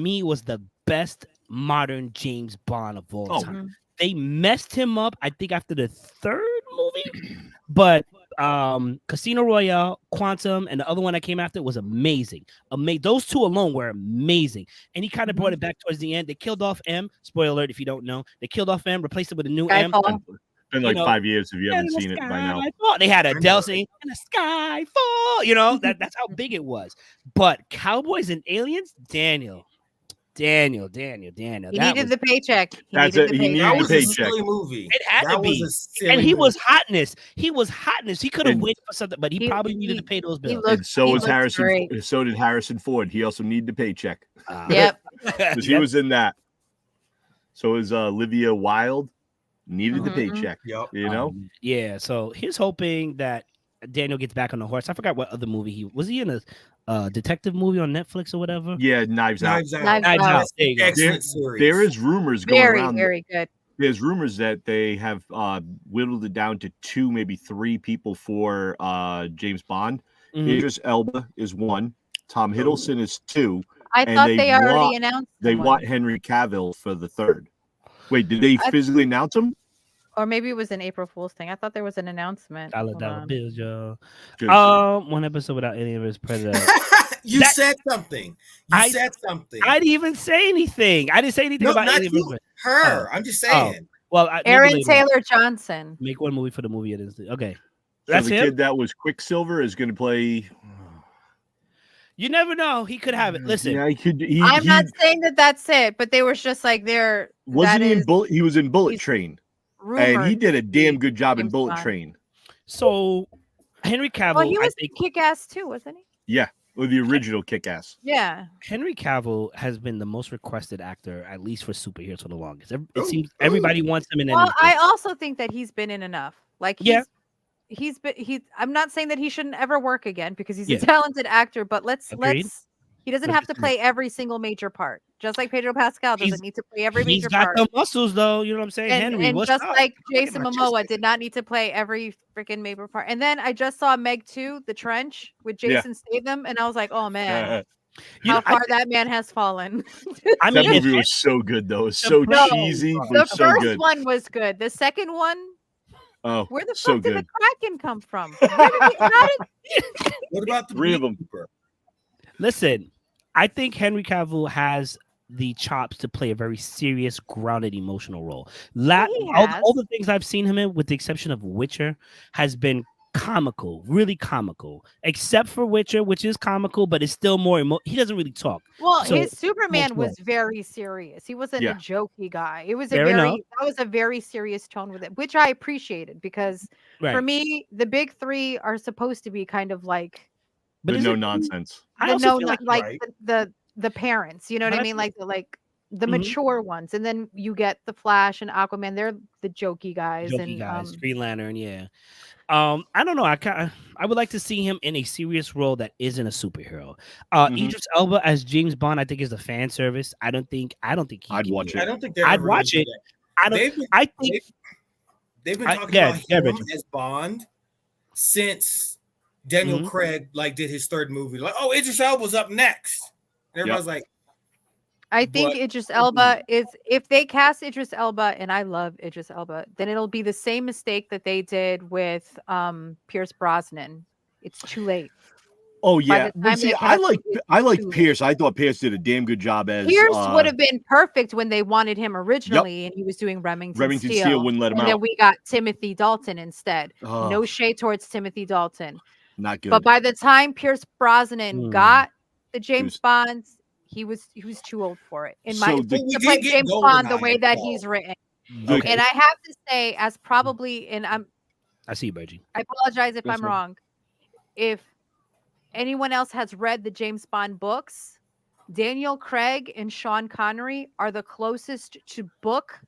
me, was the best modern James Bond of all Oh. time. They messed him up, I think, after the third movie, but Casino Royale, Quantum, and the other one that came after was amazing. Those two alone were amazing, and he kind of brought it back towards the end. They killed off M. Spoiler alert if you don't know. They killed off M, replaced it with a new M. Skyfall. Been like 5 years if you In haven't the seen it by now. sky. They had I Adele know. singing "In the sky fall." That's how big it was. But Cowboys and Aliens, Daniel. He That needed was- the paycheck. That's needed it. the He needed That the was a paycheck. silly movie. It had That to be. was a silly And he movie. was hotness. He could have And- waited for something, but he probably needed to pay those bills. looked- And so he was looked Harrison. great. So did Harrison Ford. He also needed the paycheck Yep. because he was in that. So was Olivia Wilde. Needed the Mhm. paycheck. Yup. Yeah. So he's hoping that Daniel gets back on the horse. I forgot what other movie he in a detective movie on Netflix or whatever. Yeah, Knives Out. Knives Out. Knives Knives Out. Out. There you go. Excellent series. There is rumors going Very, around. very good. There's rumors that they have whittled it down to 2, maybe 3 people for James Bond. Mhm. Idris Elba is 1. Tom Hiddleston is 2. I And thought they they already want- announced They someone. want Henry Cavill for the 3rd. Wait, did they I- physically announce him? Or maybe it was an April Fool's thing. I thought there was an announcement. Dollar Hold dollar on. bills, y'all. Good. One episode without any of his predator. You That- said something. You I- said something. I didn't even say anything. I didn't say anything No, about not Alien you. vs. Her. I'm just saying. Well, Aaron maybe later. Taylor Johnson. Make one movie for the movie it is. Okay. So That's the him. kid that was Quicksilver is going to play. You never know. He could have it. Listen. Yeah, he could. I'm not saying that that's it, but they were just like they're Wasn't that he in is Bullet? He was in Bullet he's Train, rumored and he to did a be damn good job in James Bullet Bond. Train. So Henry Cavill, Well, he I was think Kick-Ass too, wasn't he? Yeah, or the original Kick-Ass. Yeah. Henry Cavill has been the most requested actor, at least for superheroes, for the longest. It Ooh, seems ooh. everybody wants him in Well, anything. I also think that he's been in enough. Like, Yeah. I'm not saying that he shouldn't ever work again because he's Yeah. a talented actor, but Agreed. he doesn't have to play every single major part. Just like Pedro Pascal doesn't need to play every He's major got part. the muscles, though. You know what I'm saying, Henry? And What's just up? like Look at Jason my Momoa chest. did not need to play every freaking major part. And then I just saw Meg 2, The Trench, with Jason Statham, and I was like, oh man, how far that man has fallen. I mean, that movie was so good, though. It's so No, cheesy, but the it's so first good. one was good. The second one, where the so fuck did good. the Kraken come from? How did What about the Three of them? Listen, I think Henry Cavill has the chops to play a very serious, grounded, emotional role. All the things I've seen him in, with the exception of Witcher, has been comical, really comical. Except for Witcher, which is comical, but it's still more he doesn't really talk. Well, So, his Superman was very serious. He wasn't a jokey guy. It was that was a very serious tone with it, which I appreciated because for me, the big three are supposed to be kind of like no nonsense. I also feel like the parents, you know what I mean? Like the mature ones. And then you get the Flash and Aquaman, they're the jokey guys. Green Lantern, yeah. I don't know. I would like to see him in a serious role that isn't a superhero. Idris Elba as James Bond, I think, is a fan service. I don't think I'd watch it. I don't think I'd watch it. They've been talking about him as Bond since Daniel Craig did his third movie. Like, oh, Idris Elba's up next. And everybody's like, I think Idris Elba is, if they cast Idris Elba, and I love Idris Elba, then it'll be the same mistake that they did with Pierce Brosnan. It's too late. Oh yeah, I like Pierce. I thought Pierce did a damn good job as Pierce would have been perfect when they wanted him originally, and he was doing Remington Steele wouldn't let him out. And then we got Timothy Dalton instead. No shade towards Timothy Dalton, not good. But by the time Pierce Brosnan got the James Bonds, he was too old for it. In my to play James Bond the way that he's written. Okay. And I have to say, as probably, and I see you, Bergie. I apologize if I'm wrong. If anyone else has read the James Bond books, Daniel Craig and Sean Connery are the closest to book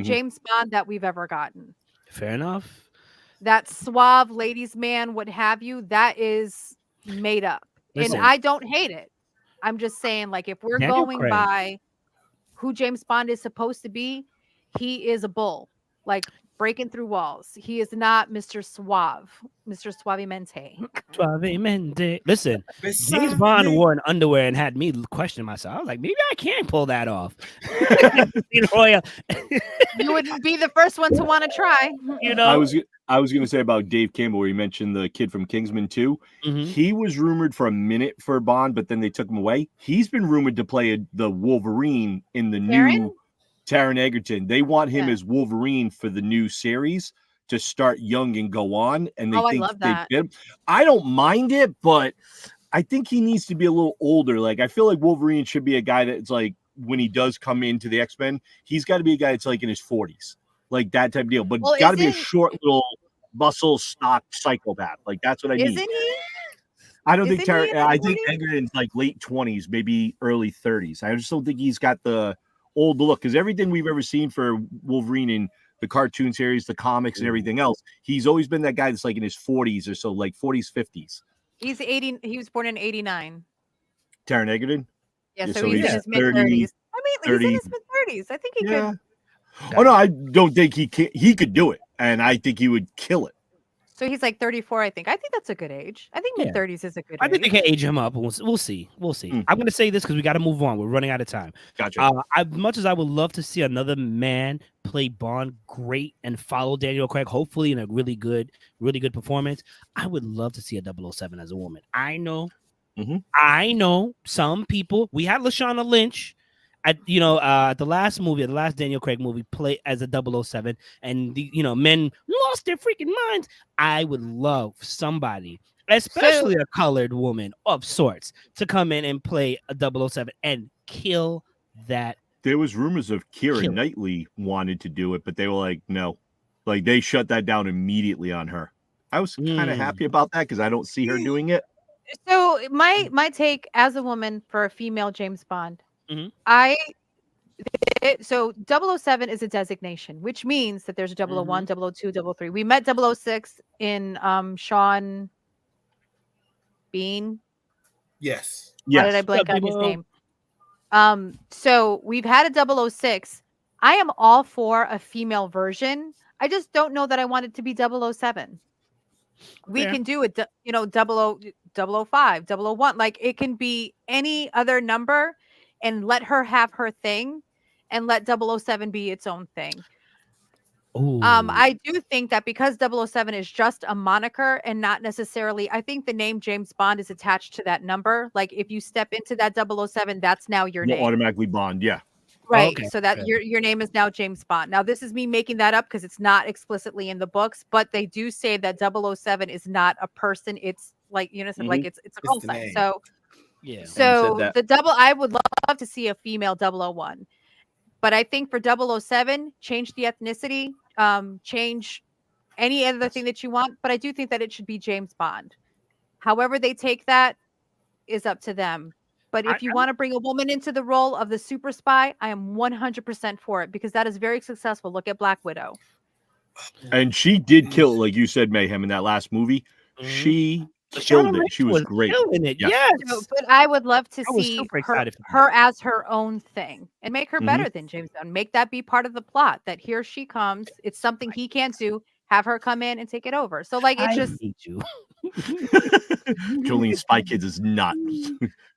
James Bond that we've ever gotten. Fair enough. That suave ladies man, what have you, that is made up. Listen, and I don't hate it. I'm just saying, like, if we're going by who James Bond is supposed to be, he is a bull, like breaking through walls. He is not Mr. Suave, Mr. Suavemente. Suavemente. Listen, James Bond wore an underwear and had me questioning myself. I was like, maybe I can pull that off. You wouldn't be the first one to want to try. You know, I was going to say about Dave Campbell, where you mentioned the kid from Kingsman 2. He was rumored for a minute for Bond, but then they took him away. He's been rumored to play the Wolverine in the new Taron Egerton. They want him as Wolverine for the new series to start young and go on. And they think they did. I don't mind it, but I think he needs to be a little older. Like, I feel like Wolverine should be a guy that's like, when he does come into the X-Men, he's got to be a guy that's like in his 40s. Like that type of deal, but got to be a short little muscle stock psychopath. Like that's what I need. Isn't he? I don't think I think Egerton's like late 20s, maybe early 30s. I just don't think he's got the old look, because everything we've ever seen for Wolverine in the cartoon series, the comics, and everything else, he's always been that guy that's like in his 40s or so, like 40s, 50s. He's 80. He was born in 89. Taron Egerton. Yeah, so he's in his mid 30s. I mean, 30, he's in his mid 30s. I think he could. Oh no, I don't think he could do it, and I think he would kill it. So he's like 34, I think. I think that's a good age. I think mid 30s is a good age. I think they can age him up. We'll see. I'm going to say this because we got to move on. We're running out of time. Gotcha. As much as I would love to see another man play Bond great and follow Daniel Craig, hopefully in a really good performance, I would love to see a 007 as a woman. I know some people. We had Lashana Lynch at the last Daniel Craig movie, play as a 007, and men lost their freaking minds. I would love somebody, especially a colored woman of sorts, to come in and play a 007 and kill that. There was rumors of Keira Knightley wanted to do it, but they were like, no, like they shut that down immediately on her. I was kind of happy about that because I don't see her doing it. So my take as a woman for a female James Bond, I So 007 is a designation, which means that there's a 001, 002, 003. We met 006 in Sean Bean. Yes. Why did I blank on his name? So we've had a 006. I am all for a female version. I just don't know that I want it to be 007. We can do it, 005, 001. Like it can be any other number and let her have her thing and let 007 be its own thing. I do think that because 007 is just a moniker and not necessarily, I think the name James Bond is attached to that number. Like if you step into that 007, that's now your name. Automatically Bond, yeah. Right. Okay. So that your name is now James Bond. Now, this is me making that up because it's not explicitly in the books, but they do say that 007 is not a person. It's like, like it's a call sign. So, yeah. So I would love to see a female 001. But I think for 007, change the ethnicity, change any other thing that you want. But I do think that it should be James Bond. However they take that is up to them. But if you want to bring a woman into the role of the super spy, I am 100% for it because that is very successful. Look at Black Widow. And she did kill, like you said, Mayhem, in that last movie. She killed it. She was great. Yes. So, but I would love to see her as her own thing and make her better than James Bond. Make that be part of the plot that here she comes. It's something he can't do. Have her come in and take it over. So like it's just you. Jolene, Spy Kids is not.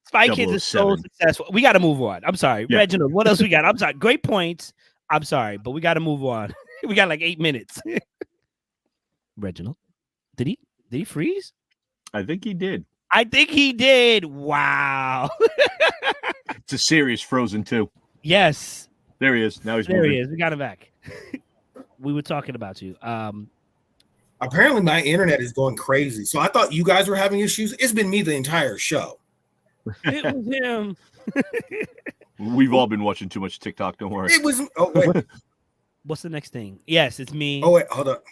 Spy Kids is so successful. We got to move on. I'm sorry, Reginald. What else we got? I'm sorry. Great points. I'm sorry, but we got to move on. We got like 8 minutes. Reginald, did he freeze? I think he did. Wow. It's a serious Frozen 2. Yes. There he is. Now he's there. Moving. He is. We got him back. We were talking about you. Apparently, my internet is going crazy. So I thought you guys were having issues. It's been me the entire show. It was him. We've all been watching too much TikTok. Don't worry. It was. Oh wait. What's the next thing? Yes, it's me. Oh wait, hold up.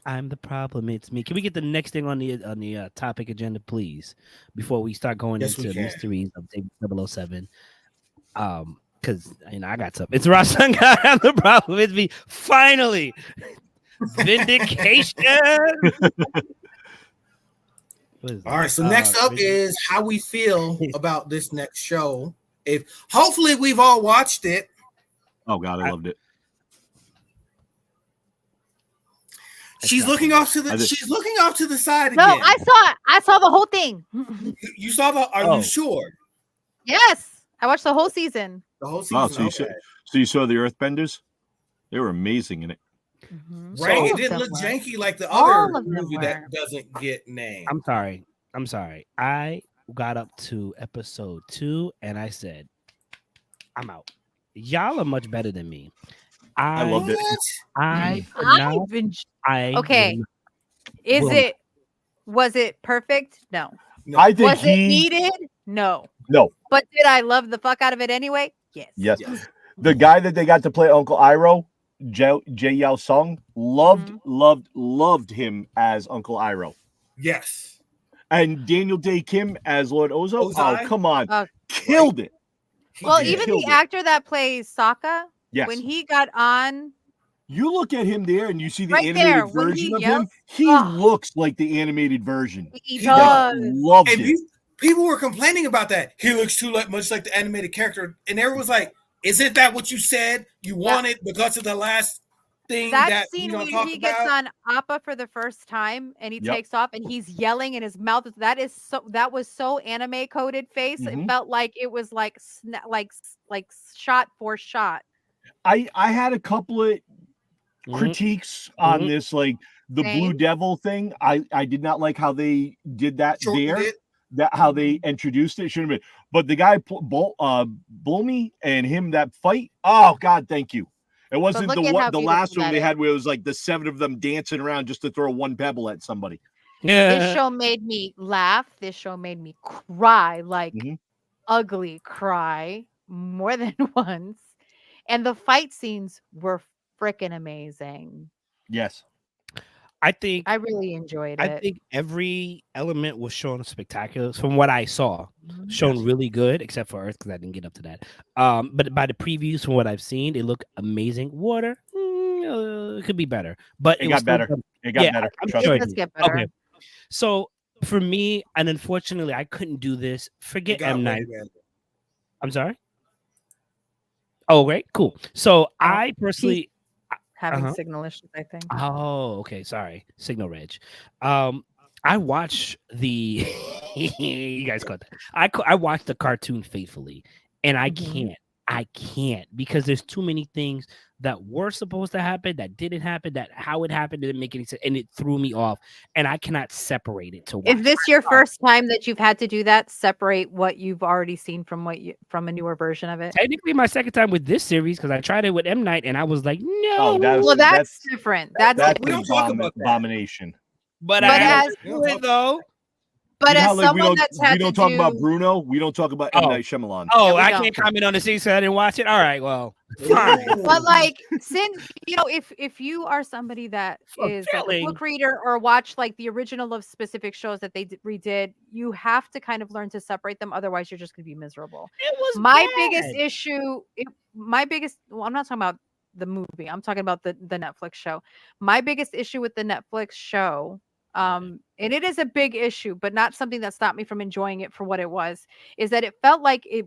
I'm the problem. It's me. Can we get the next thing on the topic agenda, please, before we start going into mysteries of 007? Because I got something. It's Ross. I'm the problem. It's me. Finally, vindication. All right. So next up is how we feel about this next show. If hopefully we've all watched it. Oh God, I loved it. She's looking off to the. She's looking off to the side again. No, I saw it. I saw the whole thing. You saw the? Are you sure? Yes, I watched the whole season. The whole season. So you saw the Earthbenders? They were amazing in it. Right? It didn't look janky like the other movie that doesn't get named. I'm sorry. I got up to episode 2 and I said, I'm out. Y'all are much better than me. I loved it. Was it perfect? No. I think was it needed? No. But did I love the fuck out of it anyway? Yes. The guy that they got to play Uncle Iroh, Jay Yao Sung, loved him as Uncle Iroh. Yes. And Daniel Day Kim as Lord Ozo. Oh, come on. Killed it. Well, even the actor that plays Sokka, when he got on. You look at him there and you see the animated version of him. He looks like the animated version. He does. Loved it. People were complaining about that. He looks much like the animated character. And everyone was like, isn't that what you said you wanted because of the last thing that scene where he gets on Appa for the first time and he takes off and he's yelling in his mouth. That was so anime coded face. It felt like it was like shot for shot. I had a couple of critiques on this, like the Blue Devil thing. I did not like how they did that how they introduced it. Shouldn't have been. But the guy Bulmy and him, that fight. Oh God, thank you. It wasn't the last one they had where it was like the 7 of them dancing around just to throw one pebble at somebody. This show made me laugh. This show made me cry, like ugly cry more than once. And the fight scenes were freaking amazing. Yes. I think I really enjoyed I it. think every element was shown spectacular from what I saw. Mhm. Shown really good, except for Earth because I didn't get up to that. But by the previews from what I've seen, it looked amazing. Water it could be better, but It was got still better. good. It got Yeah, better. I'm Trust sure me. it Let's did. get better. Okay, so for me, and unfortunately, I couldn't do this. It Forget got M way Night. better. I'm sorry. Oh, great, cool. So I He's personally, having uh-huh. signal issues, I think. Oh, okay. Sorry, Signal Reg. I watch the. You guys caught that. I watch the cartoon faithfully, and I Mhm. can't because there's too many things that were supposed to happen that didn't happen. That how it happened didn't make any sense, and it threw me off. And I cannot separate it to watch. Is this your first time that you've had to do that? Separate what you've already seen from from a newer version of it? Technically, my second time with this series because I tried it with M Night, and I was like, no. Oh, Well, that's different. That's that's We an don't talk about that. abomination. but But I had as- to do it though. But You know how, as like, someone that's had we don't to talk do, about Bruno. We don't talk about M. Oh. Night Shyamalan. Oh, we I don't. can't comment on the series, so I didn't watch it. All right, well, fine. but like, since if you are somebody that is like a Fulfilling. book reader or watch like the original of specific shows that they redid, you have to kind of learn to separate them. Otherwise, you're just going to be miserable. It was My bad. biggest issue, well, I'm not talking about the movie. I'm talking about the Netflix show. My biggest issue with the Netflix show, and it is a big issue, but not something that stopped me from enjoying it for what it was, is that it felt like it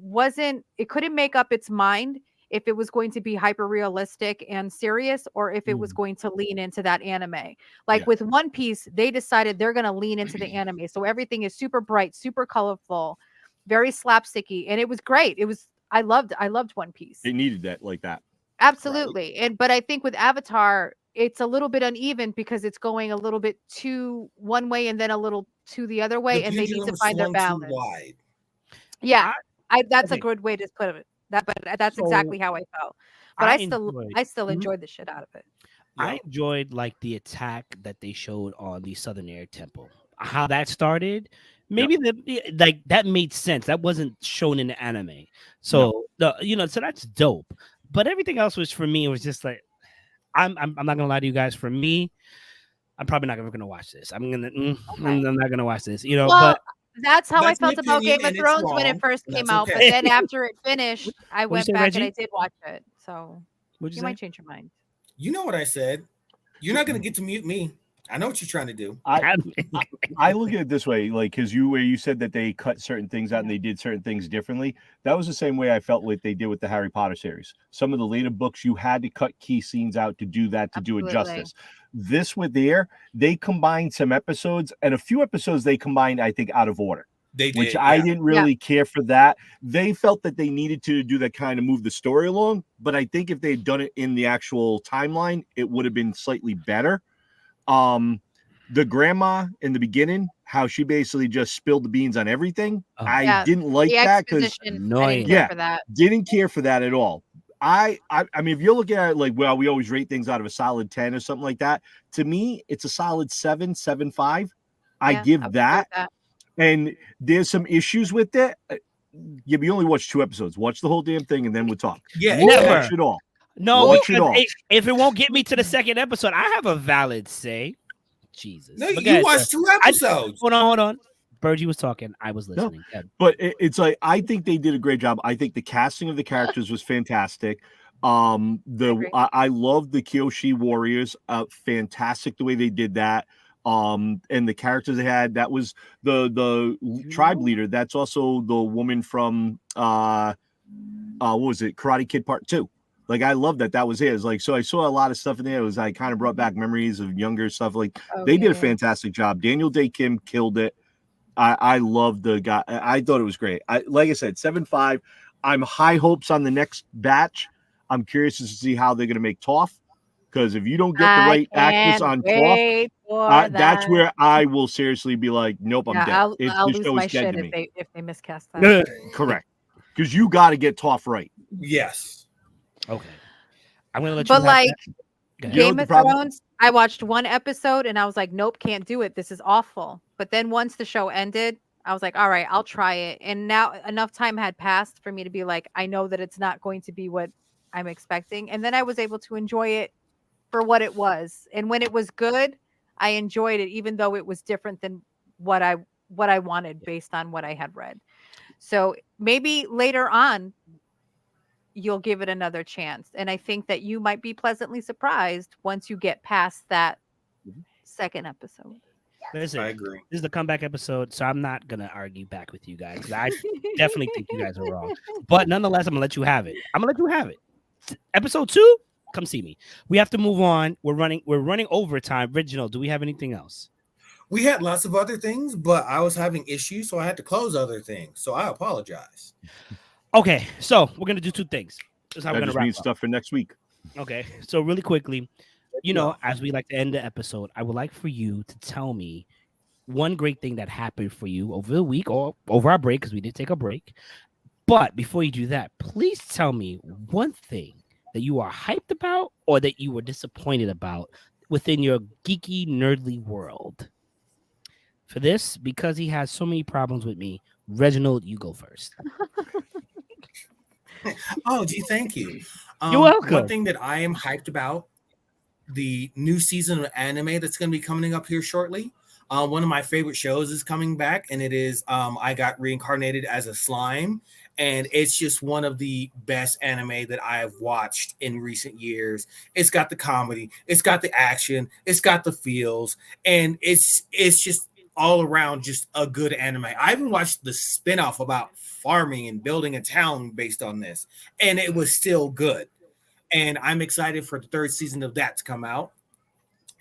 couldn't make up its mind if it was going to be hyper realistic and serious or if it was going to lean into that anime. Like with One Piece, they decided they're going to lean into the anime. So everything is super bright, super colorful, very slapsticky, and it was great. I loved One Piece. It needed that like that. Absolutely. But I think with Avatar, it's a little bit uneven because it's going a little bit too one way and then a little to the other way, and they need to find their balance. Wide. Yeah, that's a okay. good way to put it. But that's So, exactly how I felt. But I still Mhm. enjoyed the shit out of it. I enjoyed like the attack that they showed on the Southern Air Temple. How that started, maybe like that made sense. That wasn't shown in the anime, so so that's dope. But everything else was for me. It was just like I'm not gonna lie to you guys. For me, I'm probably not ever gonna watch this. I'm not gonna watch this. Well, but that's how That's I your felt about opinion, Game of and it's Thrones when it wrong, first and came that's out. But okay. then after it finished, I What'd went you say, back and I Reggie? did watch it. So What'd you say? might change your mind. You know what I said. You're not gonna get to mute me. I know what you're trying to do. I look at it this way, like, because where you said that they cut certain things out and they did certain things differently. That was the same way I felt like they did with the Harry Potter series. Some of the later books, you had to cut key scenes out to do that, to do it justice. This with they combined some episodes, and a few episodes they combined, I think, out of order. They did, which I didn't really care for that. They felt that they needed to do that kind of move the story along, but I think if they had done it in the actual timeline, it would have been slightly better. The grandma in the beginning, how she basically just spilled the beans on everything. I didn't like that because didn't care for that at all. I mean, if you're looking at it like, well, we always rate things out of a solid 10 or something like that. To me, it's a solid 7.5. I give that. And there's some issues with it. Yeah, we only watched 2 episodes. Watch the whole damn thing, and then we'll talk. Yeah, watch it all. No, watch it all. If it won't get me to the second episode, I have a valid say. Jesus. No, you watched 2 episodes. Hold on. Bergie was talking. I was listening. No, but it's like, I think they did a great job. I think the casting of the characters was fantastic. I love the Kyoshi warriors. Fantastic the way they did that. And the characters they had, that was the tribe leader. That's also the woman from what was it, Karate Kid Part 2. Like, I love that was his. Like, so I saw a lot of stuff in there. It was like kind of brought back memories of younger stuff. Like, they did a fantastic job. Daniel Day Kim killed it. I love the guy. I thought it was great. Like I said, 7.5. I'm high hopes on the next batch. I'm curious to see how they're going to make Toph. Because if you don't get the right actress on Toph, that's where I will seriously be like, nope, I'm dead. I'll lose my shit if they miscast that. Correct. Because you got to get Toph right. Yes. Okay. I'm going to let you. But like Game of Thrones, I watched 1 episode and I was like, nope, can't do it. This is awful. But then once the show ended, I was like, all right, I'll try it. And now enough time had passed for me to be like, I know that it's not going to be what I'm expecting. And then I was able to enjoy it for what it was. And when it was good, I enjoyed it, even though it was different than what I wanted based on what I had read. So maybe later on you'll give it another chance. And I think that you might be pleasantly surprised once you get past that second episode. Listen, I agree. This is the comeback episode, so I'm not gonna argue back with you guys because I definitely think you guys are wrong. But nonetheless, I'm gonna let you have it. Episode 2, come see me. We have to move on. We're running overtime. Reginald, do we have anything else? We had lots of other things, but I was having issues, so I had to close other things. So I apologize. Okay, so we're gonna do 2 things. That's how we're gonna wrap up. Stuff for next week. Okay, so really quickly, as we like to end the episode, I would like for you to tell me one great thing that happened for you over the week or over our break, because we did take a break. But before you do that, please tell me one thing that you are hyped about or that you were disappointed about within your geeky, nerdly world. For this, because he has so many problems with me, Reginald, you go first. Oh, gee, thank you. You're welcome. One thing that I am hyped about, the new season of anime that's going to be coming up here shortly. One of my favorite shows is coming back, and it is I Got Reincarnated as a Slime, and it's just one of the best anime that I have watched in recent years. It's got the comedy, it's got the action, it's got the feels, and it's just all around just a good anime. I even watched the spinoff about farming and building a town based on this, and it was still good. And I'm excited for the 3rd season of that to come out.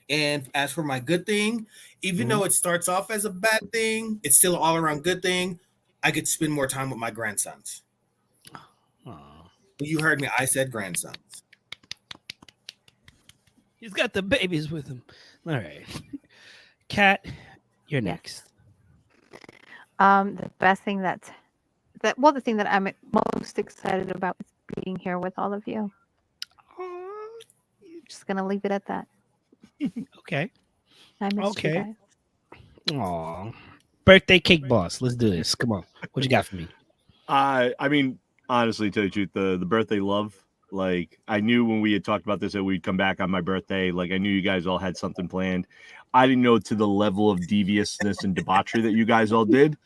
And as for my good thing, even though it starts off as a bad thing, it's still an all-around good thing. I get to spend more time with my grandsons. You heard me. I said grandsons. He's got the babies with him. All right. Kat, you're next. The best thing the thing that I'm most excited about is being here with all of you. Just gonna leave it at that. Okay. I miss you guys. Aw. Birthday cake boss. Let's do this. Come on. What you got for me? I mean, honestly, to tell you the truth, the birthday love, like, I knew when we had talked about this that we'd come back on my birthday. Like, I knew you guys all had something planned. I didn't know to the level of deviousness and debauchery that you guys all did.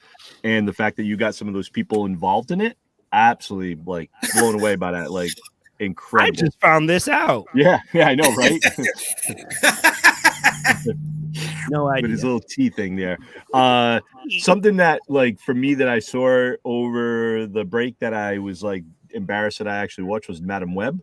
And the fact that you got some of those people involved in it, absolutely, like, blown away by that. Like, incredible. I just found this out. Yeah, I know, right? No idea. With his little tea thing there. Something that, like, for me that I saw over the break that I was, like, embarrassed that I actually watched was Madam Web.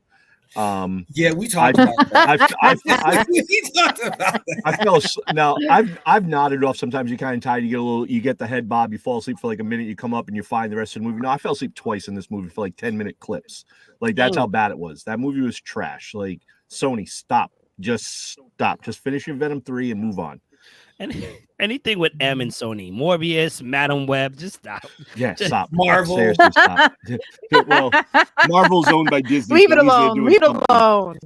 Yeah, we talked about that. We talked about that. I've nodded off. Sometimes you're kind of tired. You get the head bob. You fall asleep for like a minute. You come up and you're fine the rest of the movie. No, I fell asleep twice in this movie for like 10-minute clips. Like, that's how bad it was. That movie was trash. Like, Sony, stop. Just stop. Just finish your Venom 3 and move on. And anything with M and Sony, Morbius, Madam Web, just stop. Yeah, stop. Marvel. Seriously, stop. Well, Marvel's owned by Disney. Leave it alone. Leave it alone.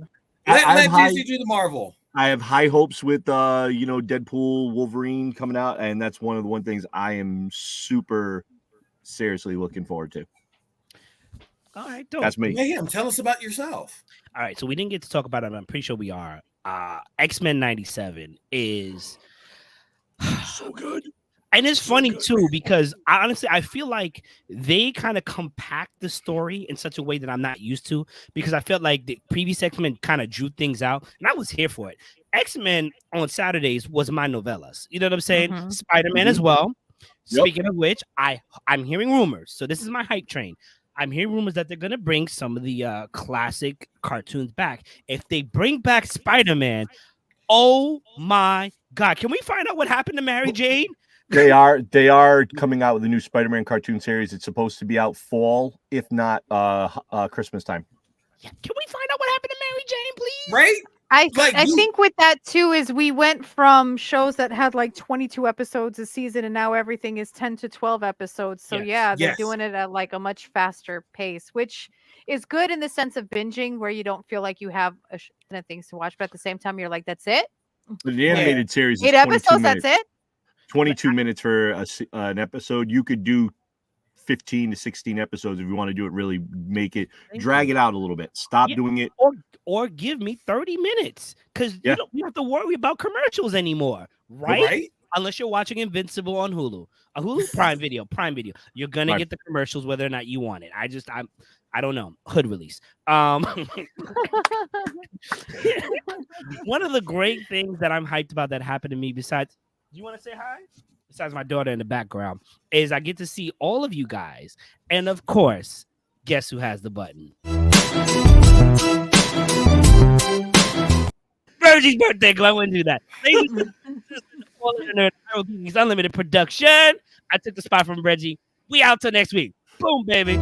Let Disney do the Marvel. I have high hopes with Deadpool, Wolverine coming out, and that's one of the things I am super seriously looking forward to. All right, dope. That's me. Mayhem, tell us about yourself. All right, so we didn't get to talk about it. I'm pretty sure we are. X-Men 97 is so good. And it's funny too, because I feel like they kind of compact the story in such a way that I'm not used to, because I felt like the previous X-Men kind of drew things out, and I was here for it. X-Men on Saturdays was my novellas. You know what I'm saying? Mm-hmm. Spider-Man as well. Yep. Speaking of which, I'm hearing rumors. So this is my hype train. I'm hearing rumors that they're going to bring some of the classic cartoons back. If they bring back Spider-Man, oh my God. Can we find out what happened to Mary Jane? They are coming out with a new Spider-Man cartoon series. It's supposed to be out fall, if not Christmas time. Yeah. Can we find out what happened to Mary Jane, please? Right? I think with that too is we went from shows that had like 22 episodes a season, and now everything is 10 to 12 episodes. So they're doing it at like a much faster pace, which is good in the sense of binging, where you don't feel like you have a ton of things to watch, but at the same time you're like, that's it. The animated series is 8 episodes. Minutes. That's it. 22 minutes for an episode. You could do 15 to 16 episodes if you want to do it. Really make it drag it out a little bit. Stop doing it or give me 30 minutes because you don't have to worry about commercials anymore, right? Unless you're watching Invincible on Hulu. Hulu Prime Video. You're gonna get the commercials whether or not you want it. I don't know. Hood release. One of the great things that I'm hyped about that happened to me, besides, do you want to say hi? Besides my daughter in the background, is I get to see all of you guys. And of course, guess who has the button? Bergys' birthday. Go. I wouldn't do that. Unlimited production. I took the spot from Reggie. We out till next week. Boom, baby.